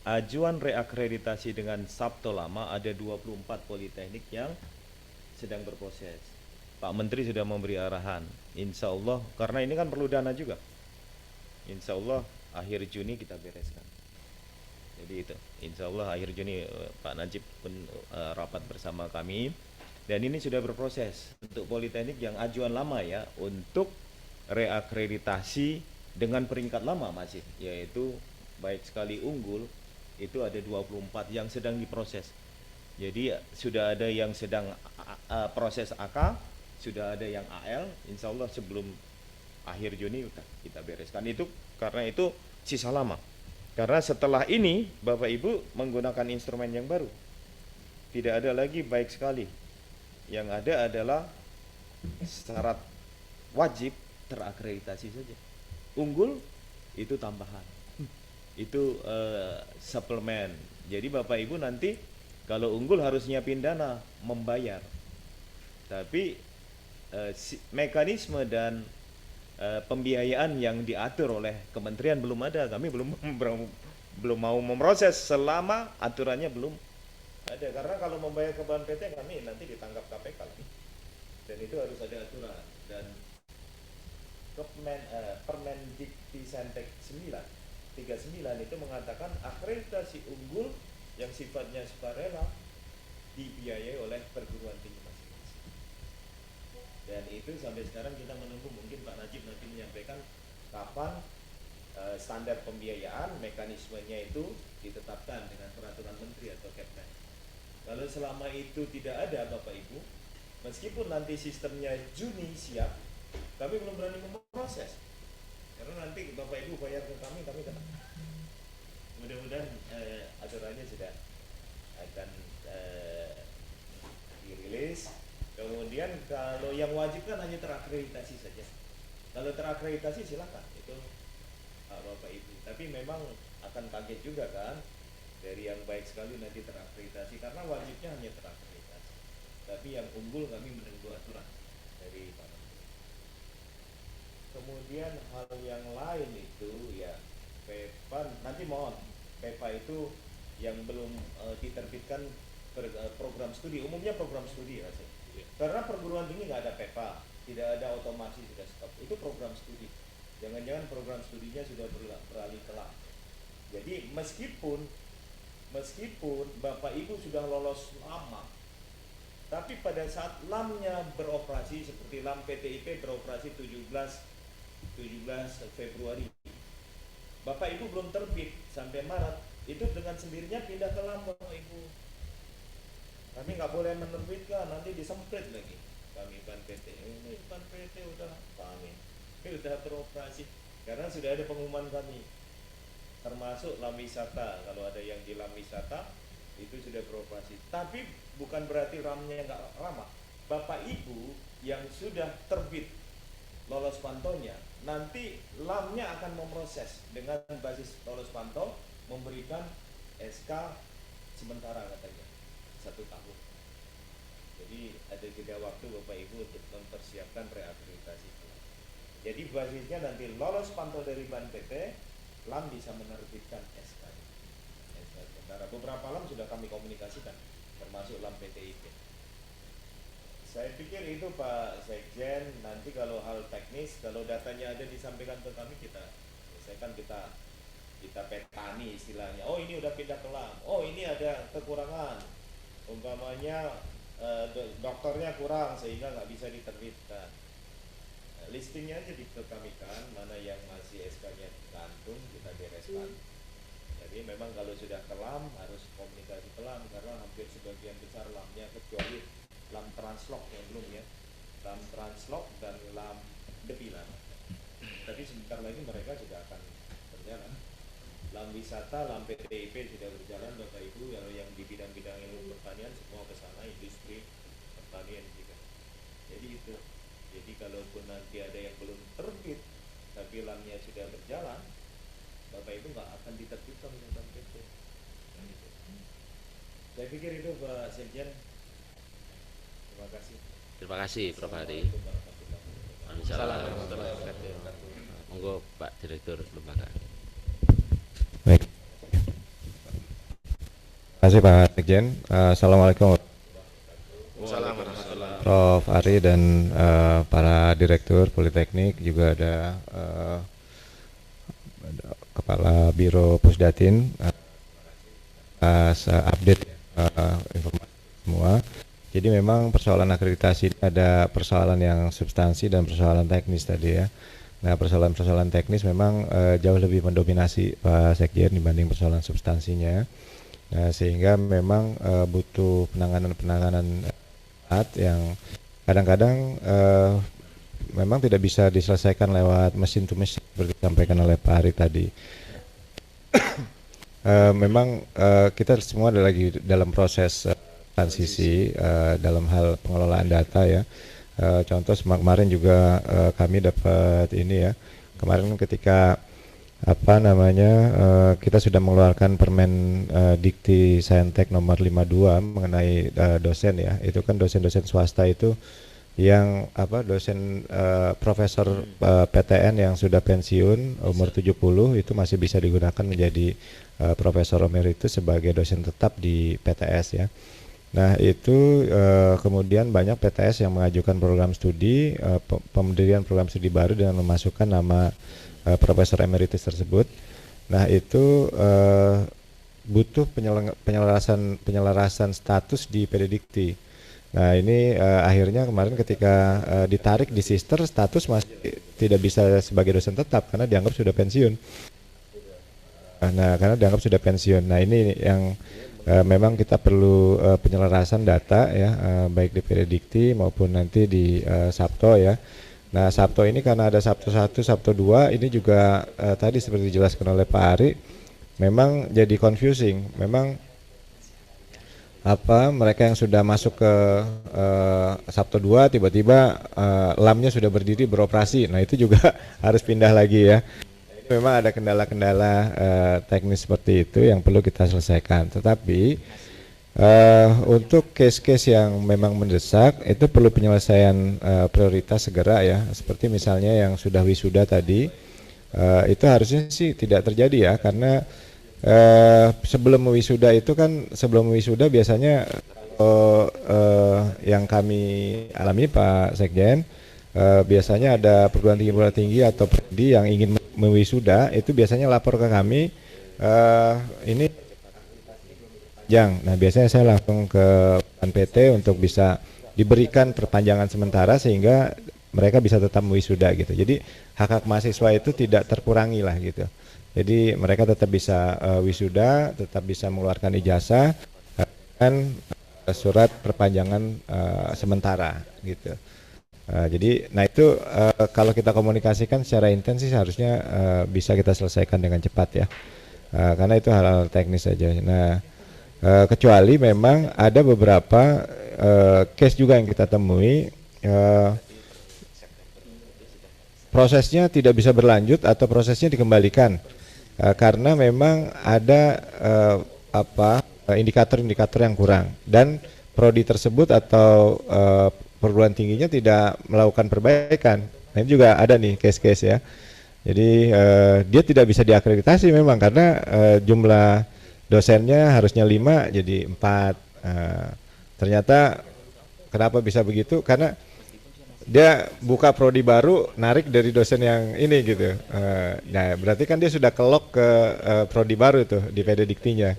ajuan reakreditasi dengan Sabto lama ada 24 politeknik yang sedang berproses. Pak Menteri sudah memberi arahan, insya Allah, karena ini kan perlu dana juga, insya Allah akhir Juni kita bereskan. Jadi itu, insya Allah akhir Juni Pak Najib pun rapat bersama kami, dan ini sudah berproses untuk politeknik yang ajuan lama ya, untuk reakreditasi dengan peringkat lama masih, yaitu baik sekali unggul, itu ada 24 yang sedang diproses. Jadi sudah ada yang sedang proses AK, sudah ada yang AL, insya Allah sebelum akhir Juni kita bereskan. Itu karena itu sisa lama. Karena setelah ini Bapak Ibu menggunakan instrumen yang baru. Tidak ada lagi baik sekali. Yang ada adalah syarat wajib terakreditasi saja. Unggul itu tambahan, itu suplemen. Jadi Bapak Ibu nanti kalau unggul harus nyiapin dana membayar. Tapi mekanisme dan pembiayaan yang diatur oleh kementerian belum ada. Kami belum mau memproses selama aturannya belum ada. Karena kalau membayar ke Ban PT kami nanti ditangkap KPK lagi. Dan itu harus ada aturan. Dan Permendikti-Sentek 39 itu mengatakan akreditasi unggul yang sifatnya sukarela dibiayai oleh perguruan tinggi masing-masing. Dan itu sampai sekarang kita menunggu, mungkin Pak Najib nanti menyampaikan kapan standar pembiayaan, mekanismenya itu ditetapkan dengan peraturan menteri atau Kepmen. Kalau selama itu tidak ada Bapak Ibu, meskipun nanti sistemnya Juni siap, kami belum berani memproses. Karena nanti Bapak Ibu bayar ke kami kena. Mudah-mudahan aturannya sudah akan dirilis. Kemudian kalau yang wajib kan hanya terakreditasi saja. Kalau terakreditasi silakan, itu Bapak Ibu. Tapi memang akan kaget juga kan, dari yang baik sekali nanti terakreditasi, karena wajibnya hanya terakreditasi. Tapi yang unggul kami menunggu aturan dari Pak. Kemudian hal yang lain itu ya PEPA, nanti mohon PEPA itu yang belum diterbitkan program studi, umumnya program studi ya. Karena perguruan tinggi nggak ada PEPA, tidak ada otomasi, sudah stop. Itu program studi. Jangan-jangan program studinya sudah beralih ke LAM. Jadi meskipun Bapak Ibu sudah lolos lama, tapi pada saat LAM-nya beroperasi, seperti LAM PTIP beroperasi 17 Februari, Bapak Ibu belum terbit sampai Maret, itu dengan sendirinya pindah ke LAM Bapak Ibu. Kami nggak boleh menerbitkan, nanti disemprit lagi. Kami Ban PT, ini Ban PT udah kami, ini udah beroperasi, karena sudah ada pengumuman kami. Termasuk LAM wisata, kalau ada yang di LAM wisata itu sudah beroperasi. Tapi bukan berarti RAM-nya nggak ramah. Bapak Ibu yang sudah terbit lolos pantaunya, nanti LAM-nya akan memproses dengan basis lolos pantau, memberikan SK sementara katanya 1 tahun. Jadi ada jeda waktu Bapak Ibu untuk mempersiapkan reakreditasi. Jadi basisnya nanti lolos pantau dari Ban PT, LAM bisa menerbitkan SK sementara. Beberapa LAM sudah kami komunikasikan, termasuk LAM PTIP. Saya pikir itu Pak Sekjen, nanti kalau hal teknis, kalau datanya ada disampaikan ke kami, kita selesaikan, kita petani istilahnya. Oh ini udah pindah ke LAM, oh ini ada kekurangan, umpamanya dokternya kurang sehingga nggak bisa diterbitkan. Listingnya aja dikekamikan, mana yang masih SK-nya gantung kita bereskan. Jadi memang kalau sudah ke LAM harus komunikasi ke LAM, karena hampir sebagian besar LAM-nya, kecuali LAM Translok yang belum ya, LAM Translok dan LAM Depilan. Tapi sebentar lagi mereka sudah akan berjalan. LAM wisata, LAM PTIP sudah berjalan Bapak Ibu, yang di bidang-bidang ilmu pertanian semua ke sana, industri pertanian juga. Jadi itu. Jadi kalaupun nanti ada yang belum terbit tapi LAM-nya sudah berjalan, Bapak Ibu nggak akan diterbitkan oleh LAM PT. Saya pikir itu Pak Sekjen. Terima kasih. Terima kasih Prof. Hari. Assalamualaikum. Monggo Pak Direktur Lembaga. Baik. Terima kasih Pak Sekjen. Assalamualaikum Prof. Ari dan para direktur Politeknik, juga ada Kepala Biro Pusdatin update informasi semua. Jadi memang persoalan akreditasi ini ada persoalan yang substansi dan persoalan teknis tadi ya. Nah persoalan teknis memang jauh lebih mendominasi Pak Sekjen dibanding persoalan substansinya. Nah sehingga memang butuh penanganan yang kadang-kadang memang tidak bisa diselesaikan lewat mesin to mesin seperti disampaikan oleh Pak Ari tadi. Memang kita semua ada lagi dalam proses transisi dalam hal pengelolaan data ya. Contoh kemarin juga kami dapat ini ya. Kemarin ketika kita sudah mengeluarkan Permen Dikti Saintek nomor 52 mengenai dosen ya. Itu kan dosen-dosen swasta itu yang dosen profesor PTN yang sudah pensiun umur 70 itu masih bisa digunakan menjadi profesor emeritus sebagai dosen tetap di PTS ya. Nah itu kemudian banyak PTS yang mengajukan program studi pemdirian program studi baru dengan memasukkan nama profesor emeritus tersebut. Nah itu butuh penyelarasan status di PD Dikti. Nah ini akhirnya kemarin ketika ditarik di Sister, status masih tidak bisa sebagai dosen tetap karena dianggap sudah pensiun. Nah karena dianggap sudah pensiun. Nah ini yang memang kita perlu penyelarasan data ya, baik di PD Dikti maupun nanti di Sabto ya. Nah Sabto ini karena ada Sabto 1, Sabto 2 ini juga tadi seperti dijelaskan oleh Pak Ari, memang jadi confusing. Memang mereka yang sudah masuk ke Sabto 2 tiba-tiba lamnya sudah berdiri beroperasi. Nah itu juga harus pindah lagi ya. Memang ada kendala-kendala teknis seperti itu yang perlu kita selesaikan. Tetapi untuk case-case yang memang mendesak itu perlu penyelesaian prioritas segera ya. Seperti misalnya yang sudah wisuda tadi, itu harusnya sih tidak terjadi ya, karena sebelum wisuda biasanya yang kami alami Pak Sekjen, biasanya ada perguruan tinggi atau prodi yang ingin mewisuda itu biasanya lapor ke kami, ini nah biasanya saya langsung ke PT untuk bisa diberikan perpanjangan sementara sehingga mereka bisa tetap mewisuda gitu. Jadi hak-hak mahasiswa itu tidak terkurangi lah gitu. Jadi mereka tetap bisa wisuda, tetap bisa mengeluarkan ijazah dan surat perpanjangan sementara gitu. Jadi, nah itu kalau kita komunikasikan secara intens sih harusnya bisa kita selesaikan dengan cepat ya, karena itu hal-hal teknis saja. Nah, kecuali memang ada beberapa case juga yang kita temui, prosesnya tidak bisa berlanjut atau prosesnya dikembalikan. Karena memang ada indikator-indikator yang kurang dan prodi tersebut atau perguruan tingginya tidak melakukan perbaikan. Nah ini juga ada nih case-case ya. Jadi dia tidak bisa diakreditasi memang karena jumlah dosennya harusnya 5 jadi 4. Ternyata kenapa bisa begitu? Karena dia buka prodi baru, narik dari dosen yang ini gitu. Nah berarti kan dia sudah kelok ke prodi baru tuh di PD Diktinya.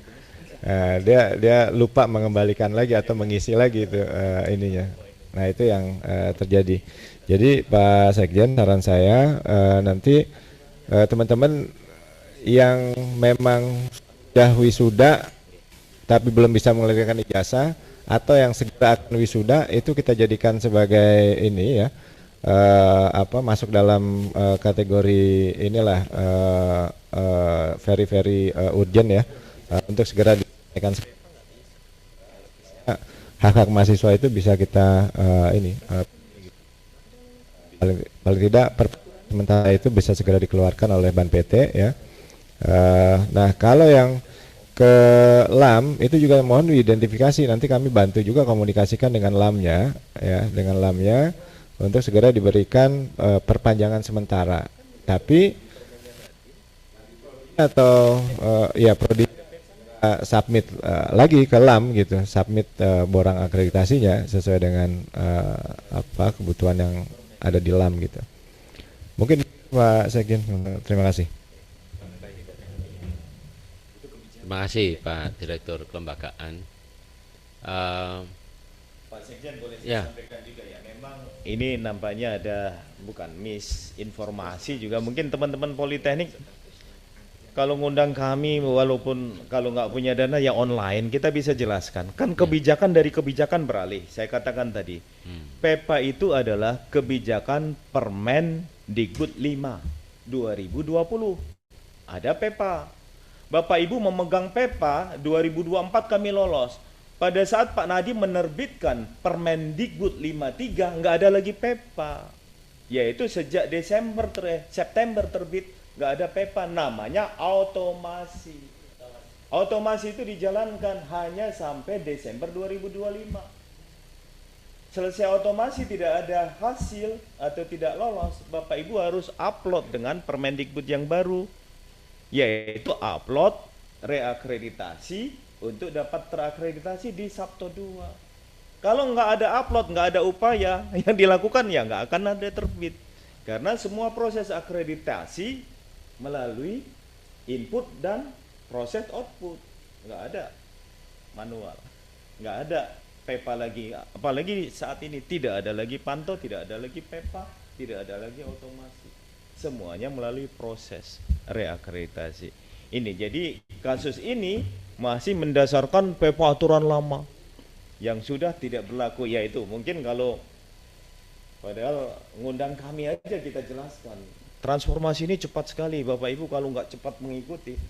Dia lupa mengembalikan lagi atau mengisi lagi itu ininya. Nah itu yang terjadi. Jadi Pak Sekjen, saran saya nanti teman-teman yang memang sudah wisuda tapi belum bisa mengeluarkan ijazah atau yang segera akan wisuda itu kita jadikan sebagai ini ya, masuk dalam kategori inilah very urgent ya, untuk segera diselesaikan. Hak-hak mahasiswa itu bisa kita paling tidak sementara itu bisa segera dikeluarkan oleh Ban PT ya. Nah kalau yang ke LAM itu juga mohon diidentifikasi, nanti kami bantu juga komunikasikan dengan LAM-nya ya, dengan LAM-nya untuk segera diberikan perpanjangan sementara. Tapi atau ya prodi submit lagi ke LAM gitu, submit borang akreditasinya sesuai dengan kebutuhan yang ada di LAM gitu. Mungkin Pak Sekjen, terima kasih. Terima kasih Pak Direktur Kelembagaan. Pak Sekjen boleh Ya. sampaikan juga ya, memang ini nampaknya ada bukan misinformasi juga, mungkin teman-teman Politeknik kalau ngundang kami walaupun kalau nggak punya dana ya online kita bisa jelaskan kan kebijakan dari kebijakan beralih. Saya katakan tadi PEPA itu adalah kebijakan Permen Dikbud 5 2020. Ada PEPA. Bapak Ibu memegang PEPA 2024 kami lolos. pada saat Pak Nadiem menerbitkan Permendikbud 53 nggak ada lagi PEPA, yaitu sejak September terbit nggak ada PEPA, namanya otomasi. Otomasi itu dijalankan hanya sampai Desember 2025. Selesai otomasi tidak ada hasil atau tidak lolos, Bapak Ibu harus upload dengan Permendikbud yang baru, yaitu upload reakreditasi untuk dapat terakreditasi di Sabto 2. Kalau nggak ada upload, nggak ada upaya yang dilakukan, ya nggak akan ada terbit. Karena semua proses akreditasi melalui input dan proses output, nggak ada manual, nggak ada PEPA lagi. Apalagi saat ini tidak ada lagi pantau, tidak ada lagi PEPA, tidak ada lagi otomasi. Semuanya melalui proses reakreditasi. Ini jadi kasus ini masih mendasarkan PEPA aturan lama yang sudah tidak berlaku, yaitu mungkin kalau padahal ngundang kami aja kita jelaskan. Transformasi ini cepat sekali Bapak Ibu, kalau nggak cepat mengikuti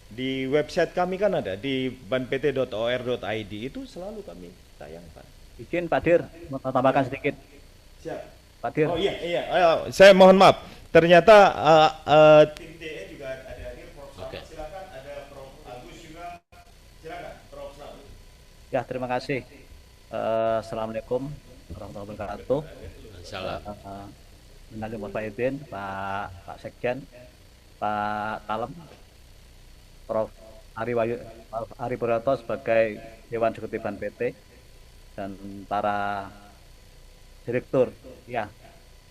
di website kami kan ada di banpt.or.id, itu selalu kami tayangkan. Izin Pak Dir, mau tambahkan sedikit. Siap. Pak Dir. Oh iya, ayo, saya mohon maaf. Ternyata tim DE juga ada hadir. Prof. Oke. Silakan, ada Prof. Agus juga. Silakan, Prof. Slamet. Ya, terima kasih. Assalamualaikum warahmatullahi wabarakatuh. Salam. Menanggapi Bapak Idin, Pak Sekjen, Pak Kalem, Prof. Ari Purwoto sebagai Dewan Eksekutif BNPT, dan para direktur. Ya,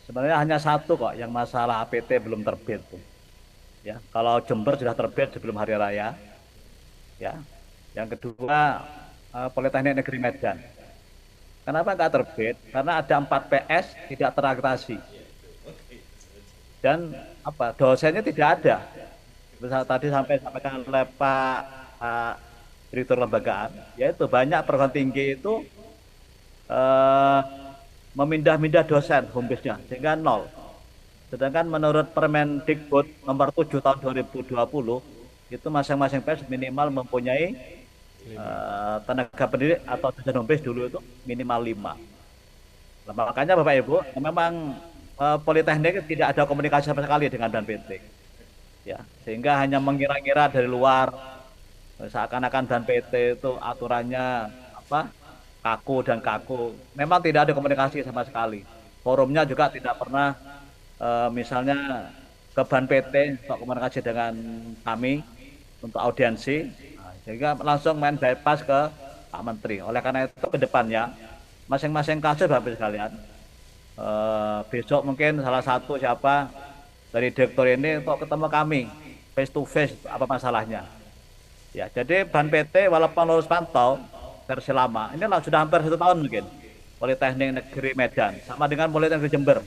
sebenarnya hanya satu kok yang masalah APT belum terbit. Ya, kalau Jember sudah terbit sebelum Hari Raya. Ya, yang kedua Politeknik Negeri Medan. Kenapa nggak terbit? Karena ada 4 PS tidak terakreditasi. Dan dosennya tidak ada. Tadi sampaikan oleh Pak Direktur Lembagaan, yaitu banyak perguruan tinggi itu memindah-mindah dosen home base-nya sehingga 0. Sedangkan menurut Permendikbud nomor 7 tahun 2020 itu masing-masing PS minimal mempunyai tenaga pendidik atau dosen home base dulu itu minimal 5. Nah, makanya Bapak Ibu memang Politeknik tidak ada komunikasi sama sekali dengan BNPT. Ya, sehingga hanya mengira-ngira dari luar, seakan-akan BNPT itu aturannya kaku dan kaku. Memang tidak ada komunikasi sama sekali. Forumnya juga tidak pernah misalnya ke BNPT untuk komunikasi dengan kami untuk audiensi, sehingga langsung main bypass ke Pak Menteri. Oleh karena itu ke depannya masing-masing kasus Bapak sekalian, besok mungkin salah satu siapa dari direktur ini untuk ketemu kami face to face apa masalahnya. Ya, jadi BNPT walaupun lulus pantau versi lama, ini sudah hampir 1 tahun mungkin. Politeknik Negeri Medan sama dengan Politeknik Jember.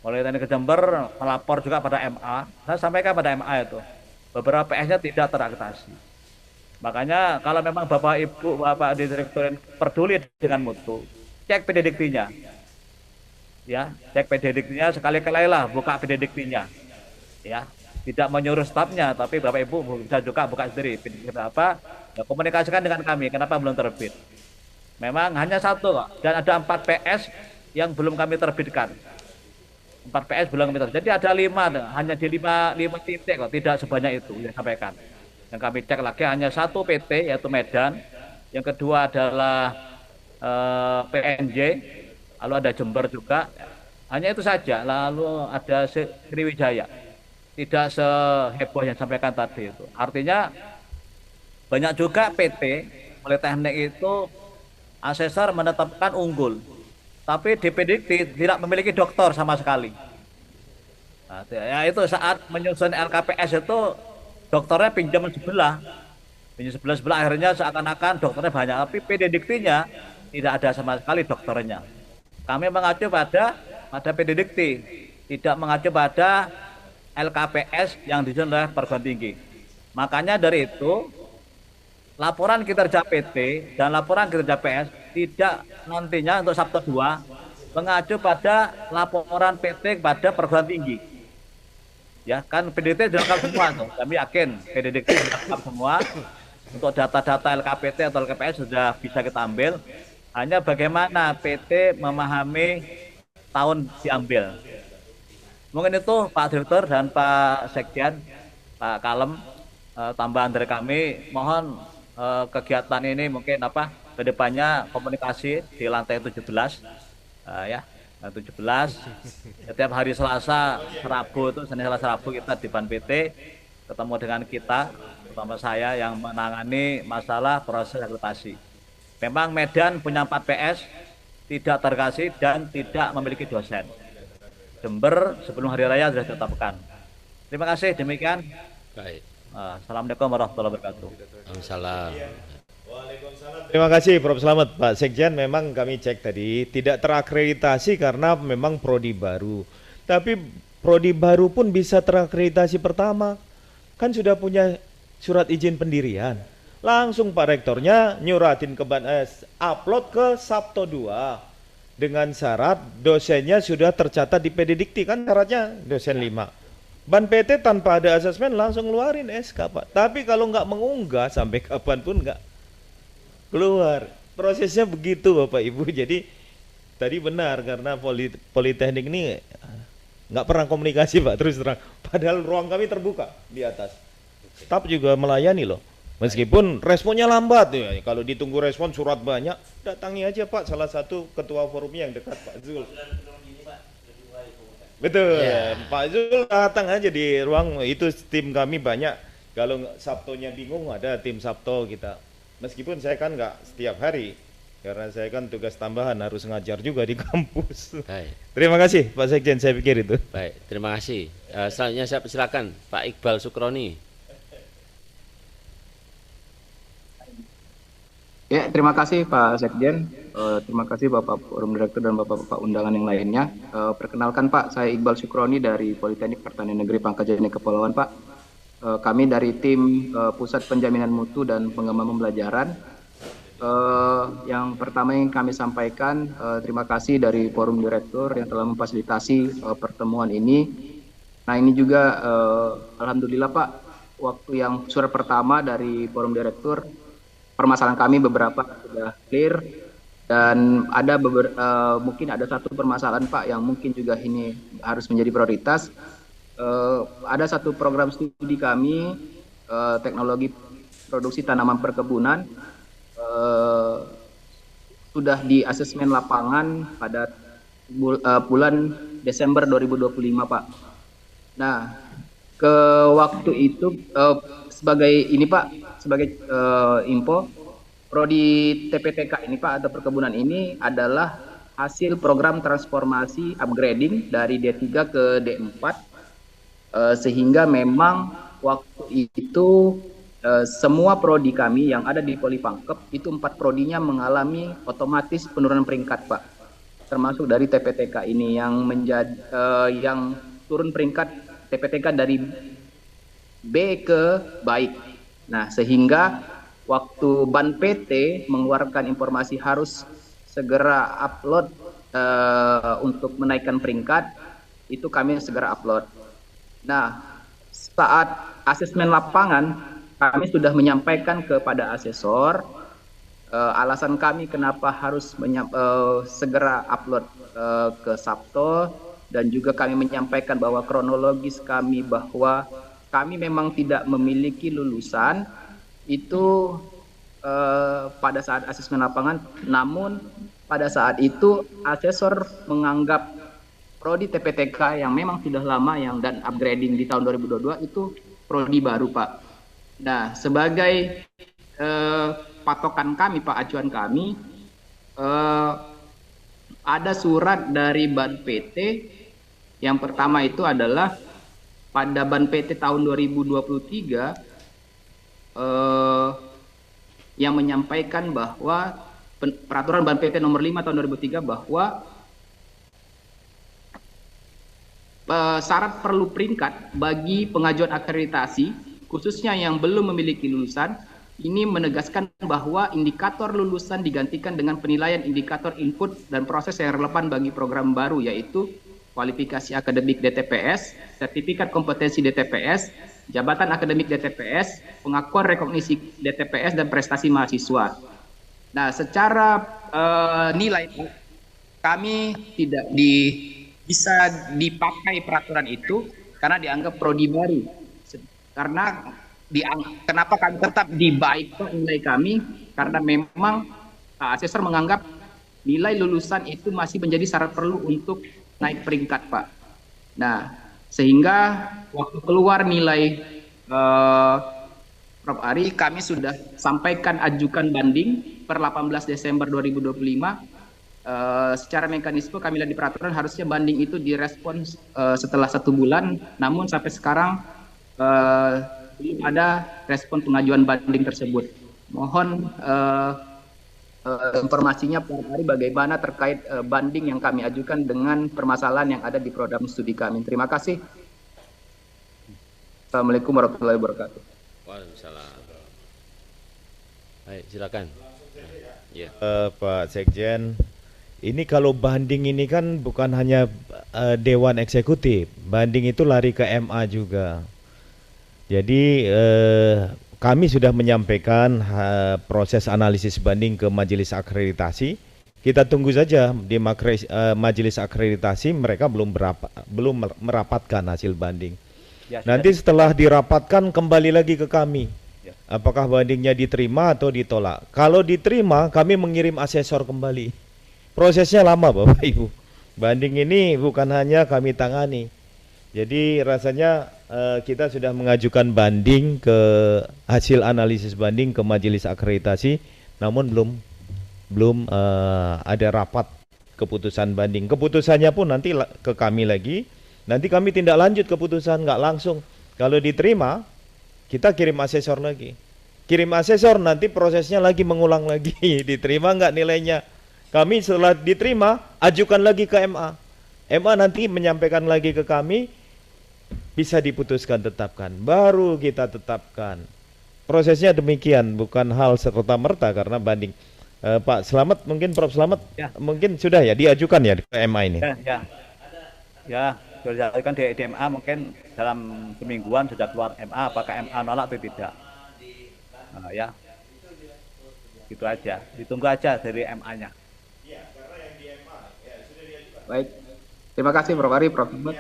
Politeknik Jember melapor juga pada MA. Saya sampaikan pada MA itu beberapa PS-nya tidak terakreditasi. Makanya kalau memang Bapak Ibu, Bapak Direktur peduli dengan mutu, cek PDDiktinya. Ya, cek PDDiktinya sekali-kali lah, buka PDDiktinya. Ya, tidak menyuruh stafnya, tapi Bapak Ibu bisa juga buka sendiri. Ya, komunikasikan dengan kami, kenapa belum terbit. Memang hanya satu kok, dan ada 4 PS yang belum kami terbitkan. 4 PS belum kami terbitkan. Jadi ada 5, hanya di 5 titik kok, tidak sebanyak itu yang sampaikan. Yang kami cek lagi hanya 1 PT, yaitu Medan. Yang kedua adalah PNJ, lalu ada Jember juga. Hanya itu saja, lalu ada Sriwijaya. Tidak seheboh yang sampaikan tadi itu. Artinya banyak juga PT Politeknik itu asesor menetapkan unggul, tapi DPDikti tidak memiliki doktor sama sekali. Nah, ya itu saat menyusun LKPS itu dokternya pinjam sebelah akhirnya seakan-akan dokternya banyak, tapi PDDiktinya tidak ada sama sekali dokternya. Kami mengacu pada PDDikti, tidak mengacu pada LKPS yang disusun oleh perguruan tinggi. Makanya dari itu laporan kinerja PT dan laporan kinerja PS tidak nantinya untuk Sabto 2 mengacu pada laporan PT kepada perguruan tinggi. Ya kan PDDikti dilengkap semua tuh. Kami yakin PDDikti dilengkap semua. Untuk data-data LKPT atau LKPS sudah bisa kita ambil. Hanya bagaimana PT memahami tahun diambil. Mungkin itu Pak Direktur dan Pak Sekjen, Pak Kalem, tambahan dari kami. Mohon kegiatan ini mungkin kedepannya komunikasi di lantai 17, ya, 17. Setiap hari Selasa, Rabu itu Senin, Selasa, Rabu kita di Ban PT ketemu dengan kita, terutama saya yang menangani masalah proses akreditasi. Memang Medan punya 4 PS, tidak terkasih dan tidak memiliki dosen. Jember sebelum hari raya sudah ditetapkan. Terima kasih, demikian. Baik. Assalamualaikum warahmatullahi wabarakatuh. Waalaikumsalam. Terima kasih Prof. Slamet. Pak Sekjen, memang kami cek tadi tidak terakreditasi karena memang prodi baru. Tapi prodi baru pun bisa terakreditasi pertama. Kan sudah punya surat izin pendirian. Langsung Pak Rektornya nyuratin ke upload ke Sabto 2 dengan syarat dosennya sudah tercatat di PD Dikti, kan syaratnya dosen 5. Ban PT tanpa ada asesmen langsung ngeluarin SK Pak. Tapi kalau nggak mengunggah sampai kapanpun nggak keluar. Prosesnya begitu Bapak Ibu. Jadi tadi benar karena Politeknik ini nggak pernah komunikasi Pak, terus terang. Padahal ruang kami terbuka di atas. Staf juga melayani loh. Meskipun responnya lambat ya. Kalau ditunggu respon surat banyak, datangi aja Pak, salah satu ketua forumnya yang dekat Pak Zul. Betul, Pak Zul datang aja di ruang itu, tim kami banyak. Kalau Sabtonya bingung ada tim Sabto kita. Meskipun saya kan nggak setiap hari, karena saya kan tugas tambahan harus ngajar juga di kampus. Baik. Terima kasih Pak Sekjen, saya pikir itu. Baik, terima kasih. Selanjutnya saya persilakan Pak Iqbal Sukroni. Ya, terima kasih Pak Sekjen. Terima kasih Bapak Forum Direktur dan Bapak-Bapak undangan yang lainnya. Perkenalkan Pak, saya Iqbal Sukroni dari Politeknik Pertanian Negeri Pangkajene Kepulauan Pak. Kami dari tim Pusat Penjaminan Mutu dan Pengembangan Pembelajaran. Yang pertama yang kami sampaikan, terima kasih dari Forum Direktur yang telah memfasilitasi pertemuan ini. Nah ini juga Alhamdulillah Pak, waktu yang surat pertama dari Forum Direktur, permasalahan kami beberapa sudah clear dan ada mungkin ada satu permasalahan Pak yang mungkin juga ini harus menjadi prioritas. Ada satu program studi kami teknologi produksi tanaman perkebunan sudah di asesmen lapangan pada bulan Desember 2025 Pak. Nah ke waktu itu sebagai ini Pak, sebagai info, prodi TPTK ini Pak atau perkebunan ini adalah hasil program transformasi upgrading dari D3 ke D4, sehingga memang waktu itu semua prodi kami yang ada di Poli Pangkep itu 4 prodinya mengalami otomatis penurunan peringkat Pak, termasuk dari TPTK ini yang yang turun peringkat TPTK dari B ke baik. Nah, sehingga waktu Ban PT mengeluarkan informasi harus segera upload untuk menaikkan peringkat, itu kami segera upload. Nah, saat asesmen lapangan, kami sudah menyampaikan kepada asesor alasan kami kenapa harus segera upload ke Sabto, dan juga kami menyampaikan bahwa kronologis kami bahwa kami memang tidak memiliki lulusan itu pada saat asesmen lapangan, namun pada saat itu asesor menganggap prodi TPTK yang memang sudah lama dan upgrading di tahun 2022 itu prodi baru Pak. Nah sebagai patokan kami Pak, acuan kami, ada surat dari Ban PT yang pertama itu adalah pada Ban PT tahun 2023 yang menyampaikan bahwa peraturan Ban PT nomor 5 tahun 2003 bahwa syarat perlu peringkat bagi pengajuan akreditasi khususnya yang belum memiliki lulusan ini menegaskan bahwa indikator lulusan digantikan dengan penilaian indikator input dan proses yang relevan bagi program baru, yaitu kualifikasi akademik DTPS, sertifikat kompetensi DTPS, jabatan akademik DTPS, pengakuan rekognisi DTPS dan prestasi mahasiswa. Nah, secara nilai kami tidak bisa dipakai peraturan itu karena dianggap prodi baru. Karena kenapa kami tetap di baik nilai kami? Karena memang asesor menganggap nilai lulusan itu masih menjadi syarat perlu untuk naik peringkat, Pak. Nah, sehingga waktu keluar nilai Prof. Ari, kami sudah sampaikan ajukan banding per 18 Desember 2025. Secara mekanisme kami lihat di peraturan harusnya banding itu direspon setelah 1 bulan, namun sampai sekarang belum ada respon pengajuan banding tersebut. Mohon informasinya Prof. Ari bagaimana terkait banding yang kami ajukan dengan permasalahan yang ada di program studi kami. Terima kasih. Assalamualaikum warahmatullahi wabarakatuh. Waalaikumsalam. Baik, silakan. Ya. Pak Sekjen, ini kalau banding ini kan bukan hanya Dewan Eksekutif, banding itu lari ke MA juga. Jadi kami sudah menyampaikan proses analisis banding ke Majelis Akreditasi. Kita tunggu saja di Majelis Akreditasi, mereka belum merapatkan hasil banding. Ya, Nanti setelah dirapatkan kembali lagi ke kami. Apakah bandingnya diterima atau ditolak? Kalau diterima, kami mengirim asesor kembali. Prosesnya lama, Bapak Ibu. Banding ini bukan hanya kami tangani. Jadi rasanya kita sudah mengajukan banding ke hasil analisis banding ke Majelis Akreditasi, namun belum ada rapat keputusan banding. Keputusannya pun nanti ke kami lagi. Nanti kami tindak lanjut keputusan, nggak langsung. Kalau diterima, kita kirim asesor lagi. Kirim asesor, nanti prosesnya lagi mengulang lagi. Diterima nggak nilainya. Kami setelah diterima, ajukan lagi ke MA. MA nanti menyampaikan lagi ke kami, bisa diputuskan tetapkan. Baru kita tetapkan. Prosesnya demikian, bukan hal serta-merta karena banding. Pak Slamet, mungkin Prof. Slamet, Ya. mungkin sudah ya diajukan ya ke MA ini. Ya, sudah diajukan di DMA, mungkin dalam semingguan sudah keluar MA, apakah MA nolak atau tidak. Ya, gitu aja, ditunggu aja dari MA-nya. Baik. Terima kasih Prof. Ari, Prof. Hikmat.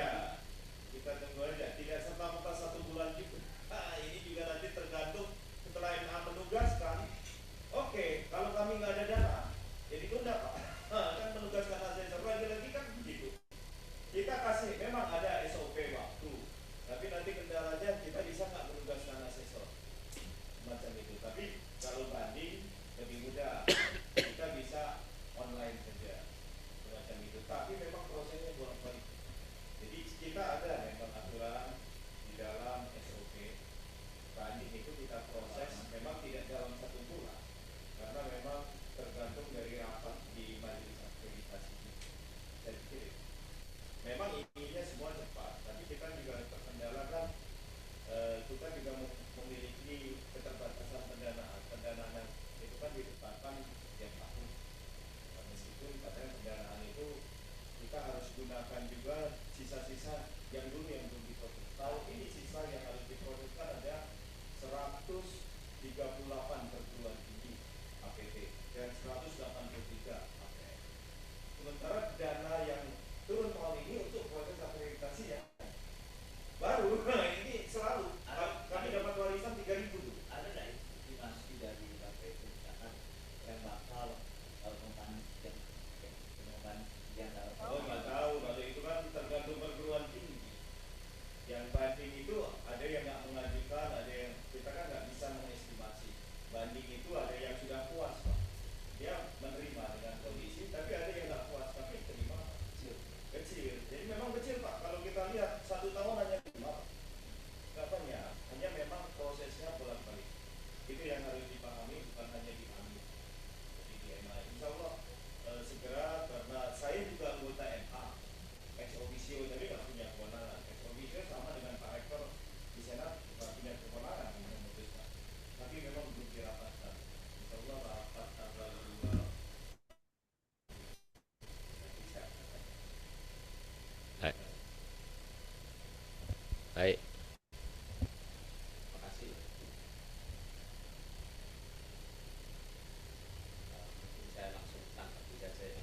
Baik.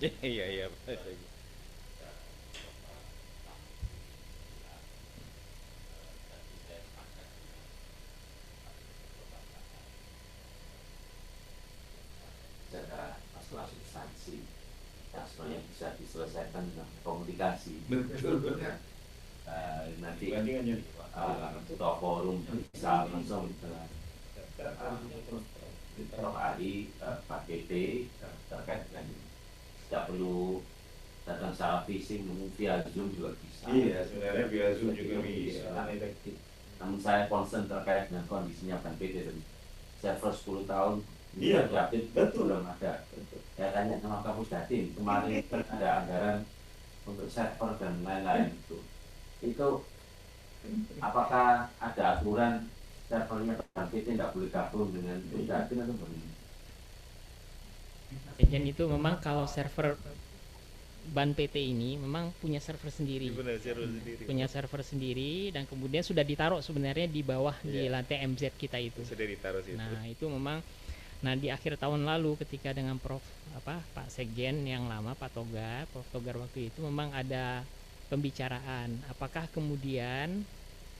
Iya iya. Secara masalah substansi yang sebenarnya bisa diselesaikan dengan komunikasi. Betul. Ya. Nanti ketua forum bisa langsung dengan Prof. Ali, Pak PT terkait dengan tidak perlu datang secara fisik, mungkin via Zoom juga bisa. Iya, sebenarnya via Zoom juga bisa. Namun saya concern terkait dengan kondisinya Ban PT tadi. Server 10 tahun Iya, diupdate, betul. belum ada. Saya tanya sama Pak Pusdatin, kemarin ada anggaran untuk server dan lain-lain itu apakah ada aturan servernya Ban PT tidak boleh gabung dengan Pusdatin atau bagaimana? Dan itu memang kalau server Ban PT ini memang punya server sendiri. Punya server sendiri dan kemudian sudah ditaruh sebenarnya di bawah di lantai MZ kita itu. Sudah ditaruh situ. Nah, itu memang di akhir tahun lalu ketika dengan Pak Sekjen yang lama Prof Togar waktu itu memang ada pembicaraan apakah kemudian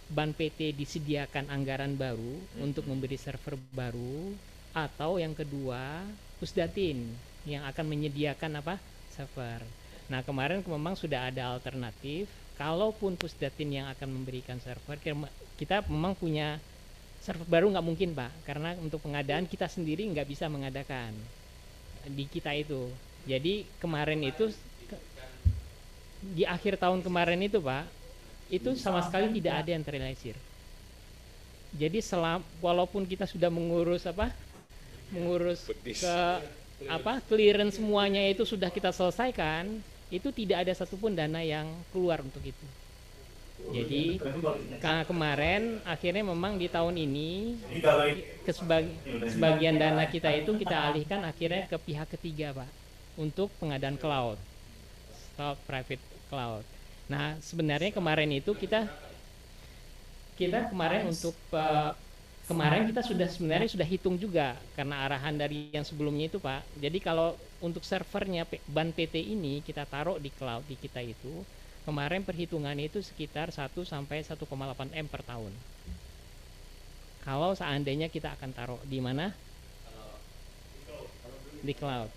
Ban PT disediakan anggaran baru untuk memberi server baru atau yang kedua Pusdatin yang akan menyediakan server. Nah, kemarin memang sudah ada alternatif. Kalaupun Pusdatin yang akan memberikan server, kita memang punya server baru nggak mungkin, Pak, karena untuk pengadaan kita sendiri nggak bisa mengadakan di kita itu. Jadi kemarin itu di akhir tahun kemarin itu, Pak, itu sama sekali tidak ada yang terrealisir. Jadi walaupun kita sudah mengurus clearance semuanya itu sudah kita selesaikan, itu tidak ada satupun dana yang keluar untuk itu. Jadi kemarin akhirnya memang di tahun ini sebagian dana kita itu kita alihkan akhirnya ke pihak ketiga, Pak, untuk pengadaan cloud private cloud. Nah, sebenarnya kemarin itu kita kemarin untuk kemarin kita sebenarnya sudah hitung juga karena arahan dari yang sebelumnya itu, Pak. Jadi kalau untuk servernya Ban PT ini kita taruh di cloud di kita itu, kemarin perhitungannya itu sekitar 1 sampai 1,8 M per tahun. Kalau seandainya kita akan taruh di mana? Di cloud.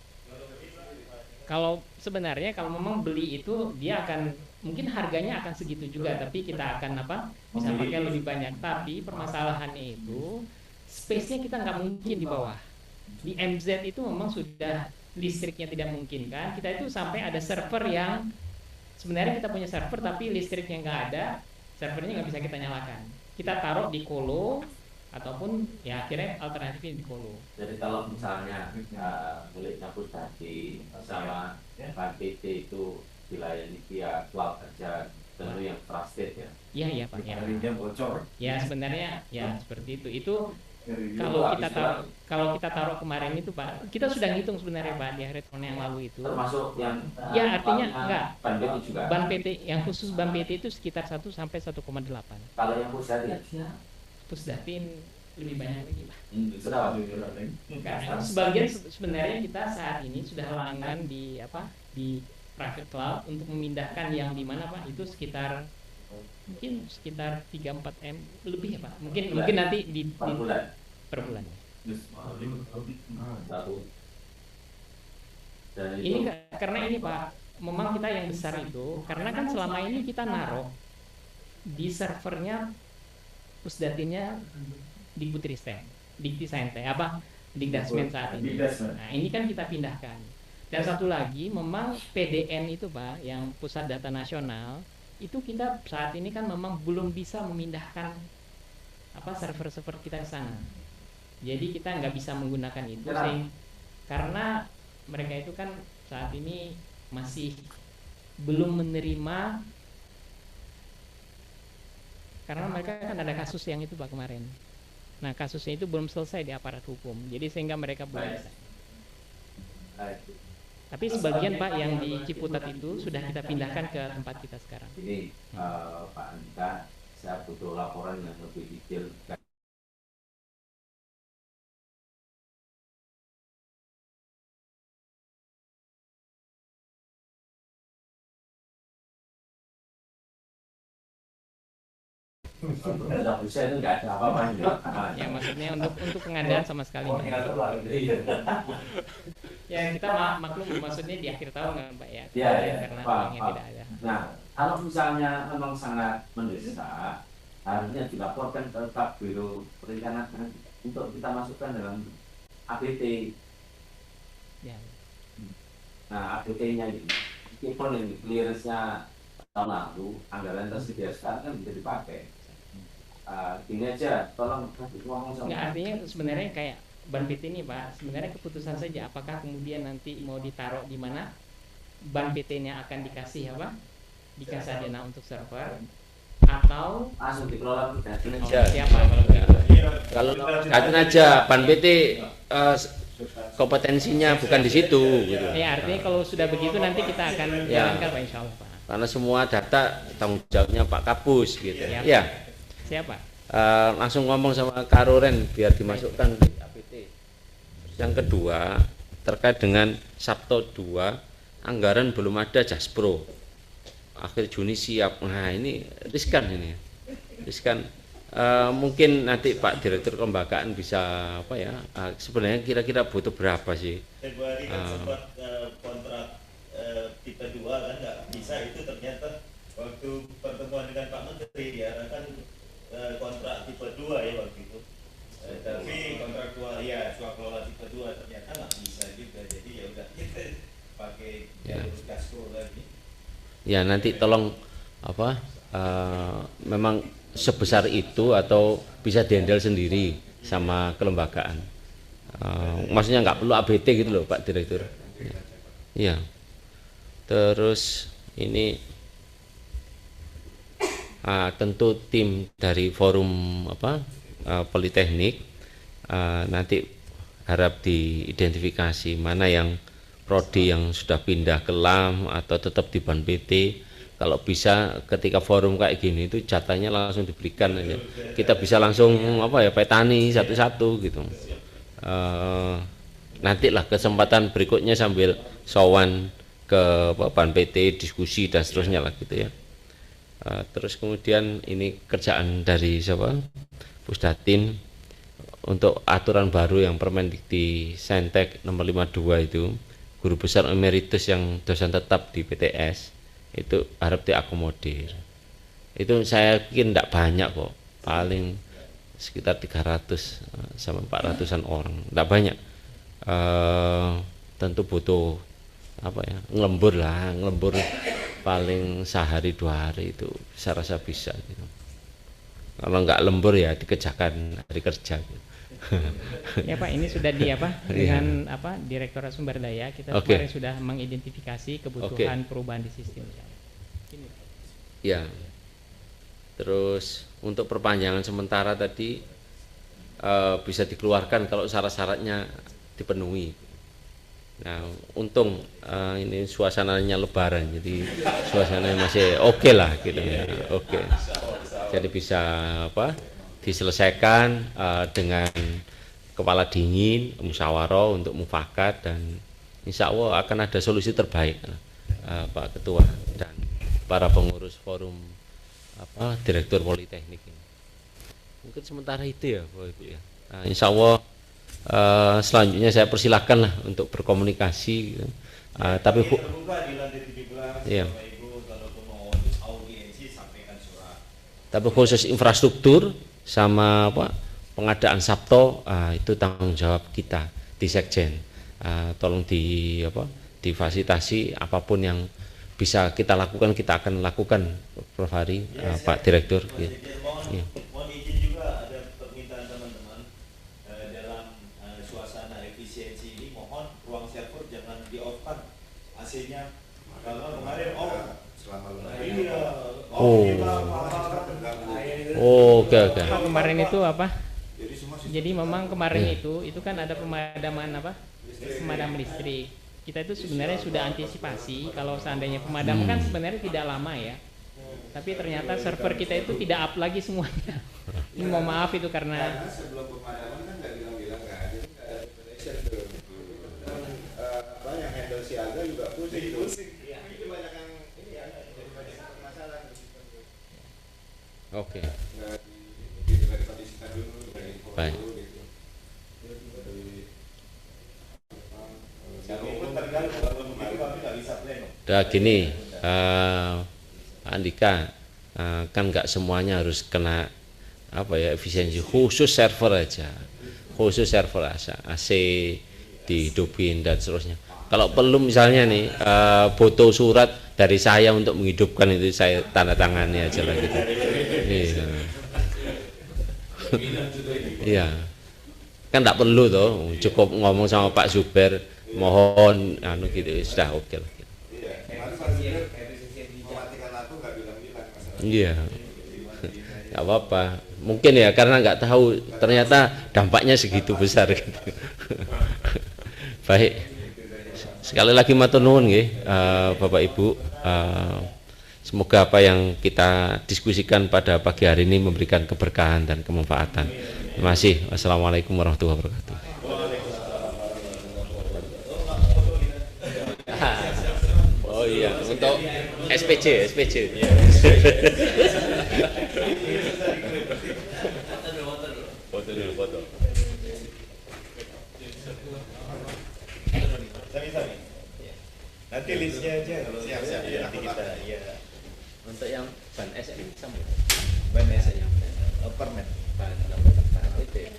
Kalau sebenarnya kalau memang beli itu dia akan mungkin harganya akan segitu juga, tapi kita akan bisa pakai lebih banyak. Tapi permasalahannya itu space-nya kita nggak mungkin di bawah. Di MZ itu memang sudah listriknya tidak mungkin kan. Kita itu sampai ada server yang sebenarnya kita punya server tapi listriknya nggak ada, servernya nggak bisa kita nyalakan. Kita taruh di kolo ataupun ya akhirnya alternatifnya di kolo. Jadi kalau misalnya miliknya Pusdati sama Ban PT itu dilayani via cloud aja, tentu yang trusted ya. Iya iya Pak. Ya. Bocor. Ya sebenarnya ya seperti itu. Itu kalau kita taruh kemarin itu, Pak, kita sudah ngitung sebenarnya, Pak, di akhir tahun yang lalu itu. Termasuk yang ya artinya enggak. Ban PT juga. Ban PT yang khusus Ban PT itu sekitar 1 sampai 1,8. Kalau yang Pusdati Pusdatin lebih banyak lagi, Pak. Berapa? Karena sebagian sebenarnya kita saat ini sudah langganan di private cloud untuk memindahkan yang di mana, Pak, itu sekitar 3-4 M lebih ya, Pak. Mungkin nanti per bulan. Ini karena ini, Pak, memang kita yang besar itu karena kan selama ini kita naruh di servernya Pusdatinnya di Putristek, di Dasmen saat ini. Nah, ini kan kita pindahkan. Dan satu lagi memang PDN itu, Pak, yang Pusat Data Nasional itu kita saat ini kan memang belum bisa memindahkan server-server kita ke sana. Jadi kita nggak bisa menggunakan itu karena mereka itu kan saat ini masih belum menerima karena mereka kan ada kasus yang itu, Pak, kemarin. Nah, kasusnya itu belum selesai di aparat hukum. Jadi sehingga mereka belum bisa. Tapi sebagian, Pak, yang di Ciputat itu sudah kita pindahkan ke tempat kita sekarang. Ini Pak Andika, saya butuh laporan yang lebih detail Untuk bisa itu nggak ada apa-apanya. Ya maksudnya untuk pengadaan sama sekali Oh, nggak tinggal ada. keluar. Iya. Ya kita maklum maksudnya di akhir tahun kan Pak ya. Iya, iya. Karena Pak, uangnya Pak. tidak ada. Nah, kalau misalnya memang sangat mendesak, harusnya dilaporkan ke Pak Biro Perencanaan untuk kita masukkan dalam ABT. Ya. Nah, ABT-nya ini, meskipun ini clearance-nya tahun lalu, anggaran tersedia sekarang kan bisa dipakai. Gini aja, tolong ngomong sama. Nggak, artinya sebenarnya kayak ban PT ini Pak, sebenarnya keputusan saja apakah kemudian nanti mau ditaruh di mana ban PT-nya akan dikasih apa? Dikasih dana untuk server atau Langsung dikelola Pegadaian oh, aja. siapa kalau enggak? Kalau katakan aja Ban PT kompetensinya bukan di situ gitu. Ya artinya kalau sudah begitu nanti kita akan Ya. jalankan Pak Insya Allah Pak. Karena semua data tanggung jawabnya Pak Kapus gitu. Ya. Ya. Siapa? Langsung ngomong sama Karoren biar dimasukkan di APT. Yang kedua terkait dengan Sabto 2 anggaran belum ada Jaspro. Akhir Juni siap. Nah ini riskan ini, riskan. Mungkin nanti Pak Direktur Kelembagaan bisa apa ya? Sebenarnya kira-kira butuh berapa sih? Februari kan sempat kontrak tipe 2 kan nggak bisa, itu ternyata waktu pertemuan dengan Pak Menteri diarahkan kontrak tipe 2 ya waktu itu. Tapi kontrak 2 ya swaklola tipe 2 ternyata nggak bisa juga, jadi ya udah kita pakai jalur Gaspro lagi. Ya nanti tolong apa? Memang sebesar itu atau bisa dihandle sendiri sama kelembagaan. Maksudnya nggak perlu ABT gitu loh Pak Direktur. Ya. Terus ini tentu tim dari forum apa Politeknik nanti harap diidentifikasi mana yang prodi yang sudah pindah ke LAM atau tetap di Ban PT. Kalau bisa ketika forum kayak gini itu jatahnya langsung diberikan aja. Kita bisa langsung apa ya petani satu-satu gitu. Nantilah kesempatan berikutnya sambil sowan ke Ban PT diskusi dan seterusnya lah gitu ya. Terus kemudian ini kerjaan dari siapa? Pusdatin untuk aturan baru yang Permendikti Saintek nomor 52 itu, guru besar emeritus yang dosen tetap di PTS itu harap diakomodir. Itu saya yakin tidak banyak kok, paling sekitar 300 sampai 400-an orang, tidak banyak. Tentu butuh apa ya, ngelembur paling sehari 2 hari itu saya rasa bisa gitu. Kalau nggak lembur ya dikerjakan hari kerja gitu. Ya Pak, ini sudah di apa dengan apa Direktorat Sumber Daya kita kemarin sudah mengidentifikasi kebutuhan perubahan di sistem. Ini. Ya. Terus untuk perpanjangan sementara tadi bisa dikeluarkan kalau syarat-syaratnya dipenuhi. Nah, untung ini suasananya Lebaran, jadi suasananya masih oke lah gitu ya, oke. Jadi bisa apa? Diselesaikan dengan kepala dingin, musyawarah untuk mufakat dan insya Allah akan ada solusi terbaik, Pak Ketua dan para pengurus forum apa Direktur Politeknik ini. Mungkin sementara itu ya, Bapak Ibu ya. Nah, insya Allah selanjutnya saya persilahkan lah untuk berkomunikasi gitu. Tapi terbuka di lantai 17 iya. Bapak Ibu kalau mau audiensi sampaikan surat. Tapi khusus infrastruktur sama apa pengadaan Sabto itu tanggung jawab kita di Sekjen. Tolong di apa difasilitasi apapun yang bisa kita lakukan kita akan lakukan, Prof. Hari, Pak Direktur. Ya. Mohon izin juga ada permintaan teman-teman dalam suasana efisiensi ini, mohon ruang server jangan di off kan AC-nya karena kemarin Oke. Kemarin itu apa? Jadi memang kemarin itu kan ada pemadaman apa? Pemadaman listrik. Kita itu sebenarnya sudah antisipasi kalau seandainya pemadaman kan sebenarnya tidak lama ya. Tapi ternyata server kita itu tidak up lagi semuanya. Ini mohon maaf itu karena sebelum pemadaman kan nggak bilang-bilang kan, jadi nggak ada preparation tuh. Yang handle siaga juga pusing. Itu banyak yang ini ya, jadi banyak masalah. Oke. Baik. Udah gini, Pak Andika, kan nggak semuanya harus kena apa ya efisiensi, khusus server aja, AC dihidupin dan seterusnya. Kalau perlu misalnya nih foto surat dari saya untuk menghidupkan itu saya tanda tangani aja lah gitu. Iya. Iya. Kan nggak perlu toh, cukup ngomong sama Pak Zuber, mohon anu gitu sudah oke lah. Iya. Nggak apa-apa. Mungkin ya karena nggak tahu ternyata dampaknya segitu besar gitu. Baik. Sekali lagi matur nuwun nggih Bapak Ibu. Semoga apa yang kita diskusikan pada pagi hari ini memberikan keberkahan dan kemanfaatan. Terima kasih. Wassalamualaikum warahmatullahi wabarakatuh. Oh iya, untuk SPC. Foto dulu, foto. Sami-sami. Nanti listnya aja kalau siap. Nanti kita ya. Untuk yang ban SM sama. Ban SM permen. Ban itu.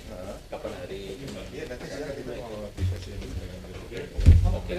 Kapan hari? Iya, nanti saya kalau bisa sih. Oke.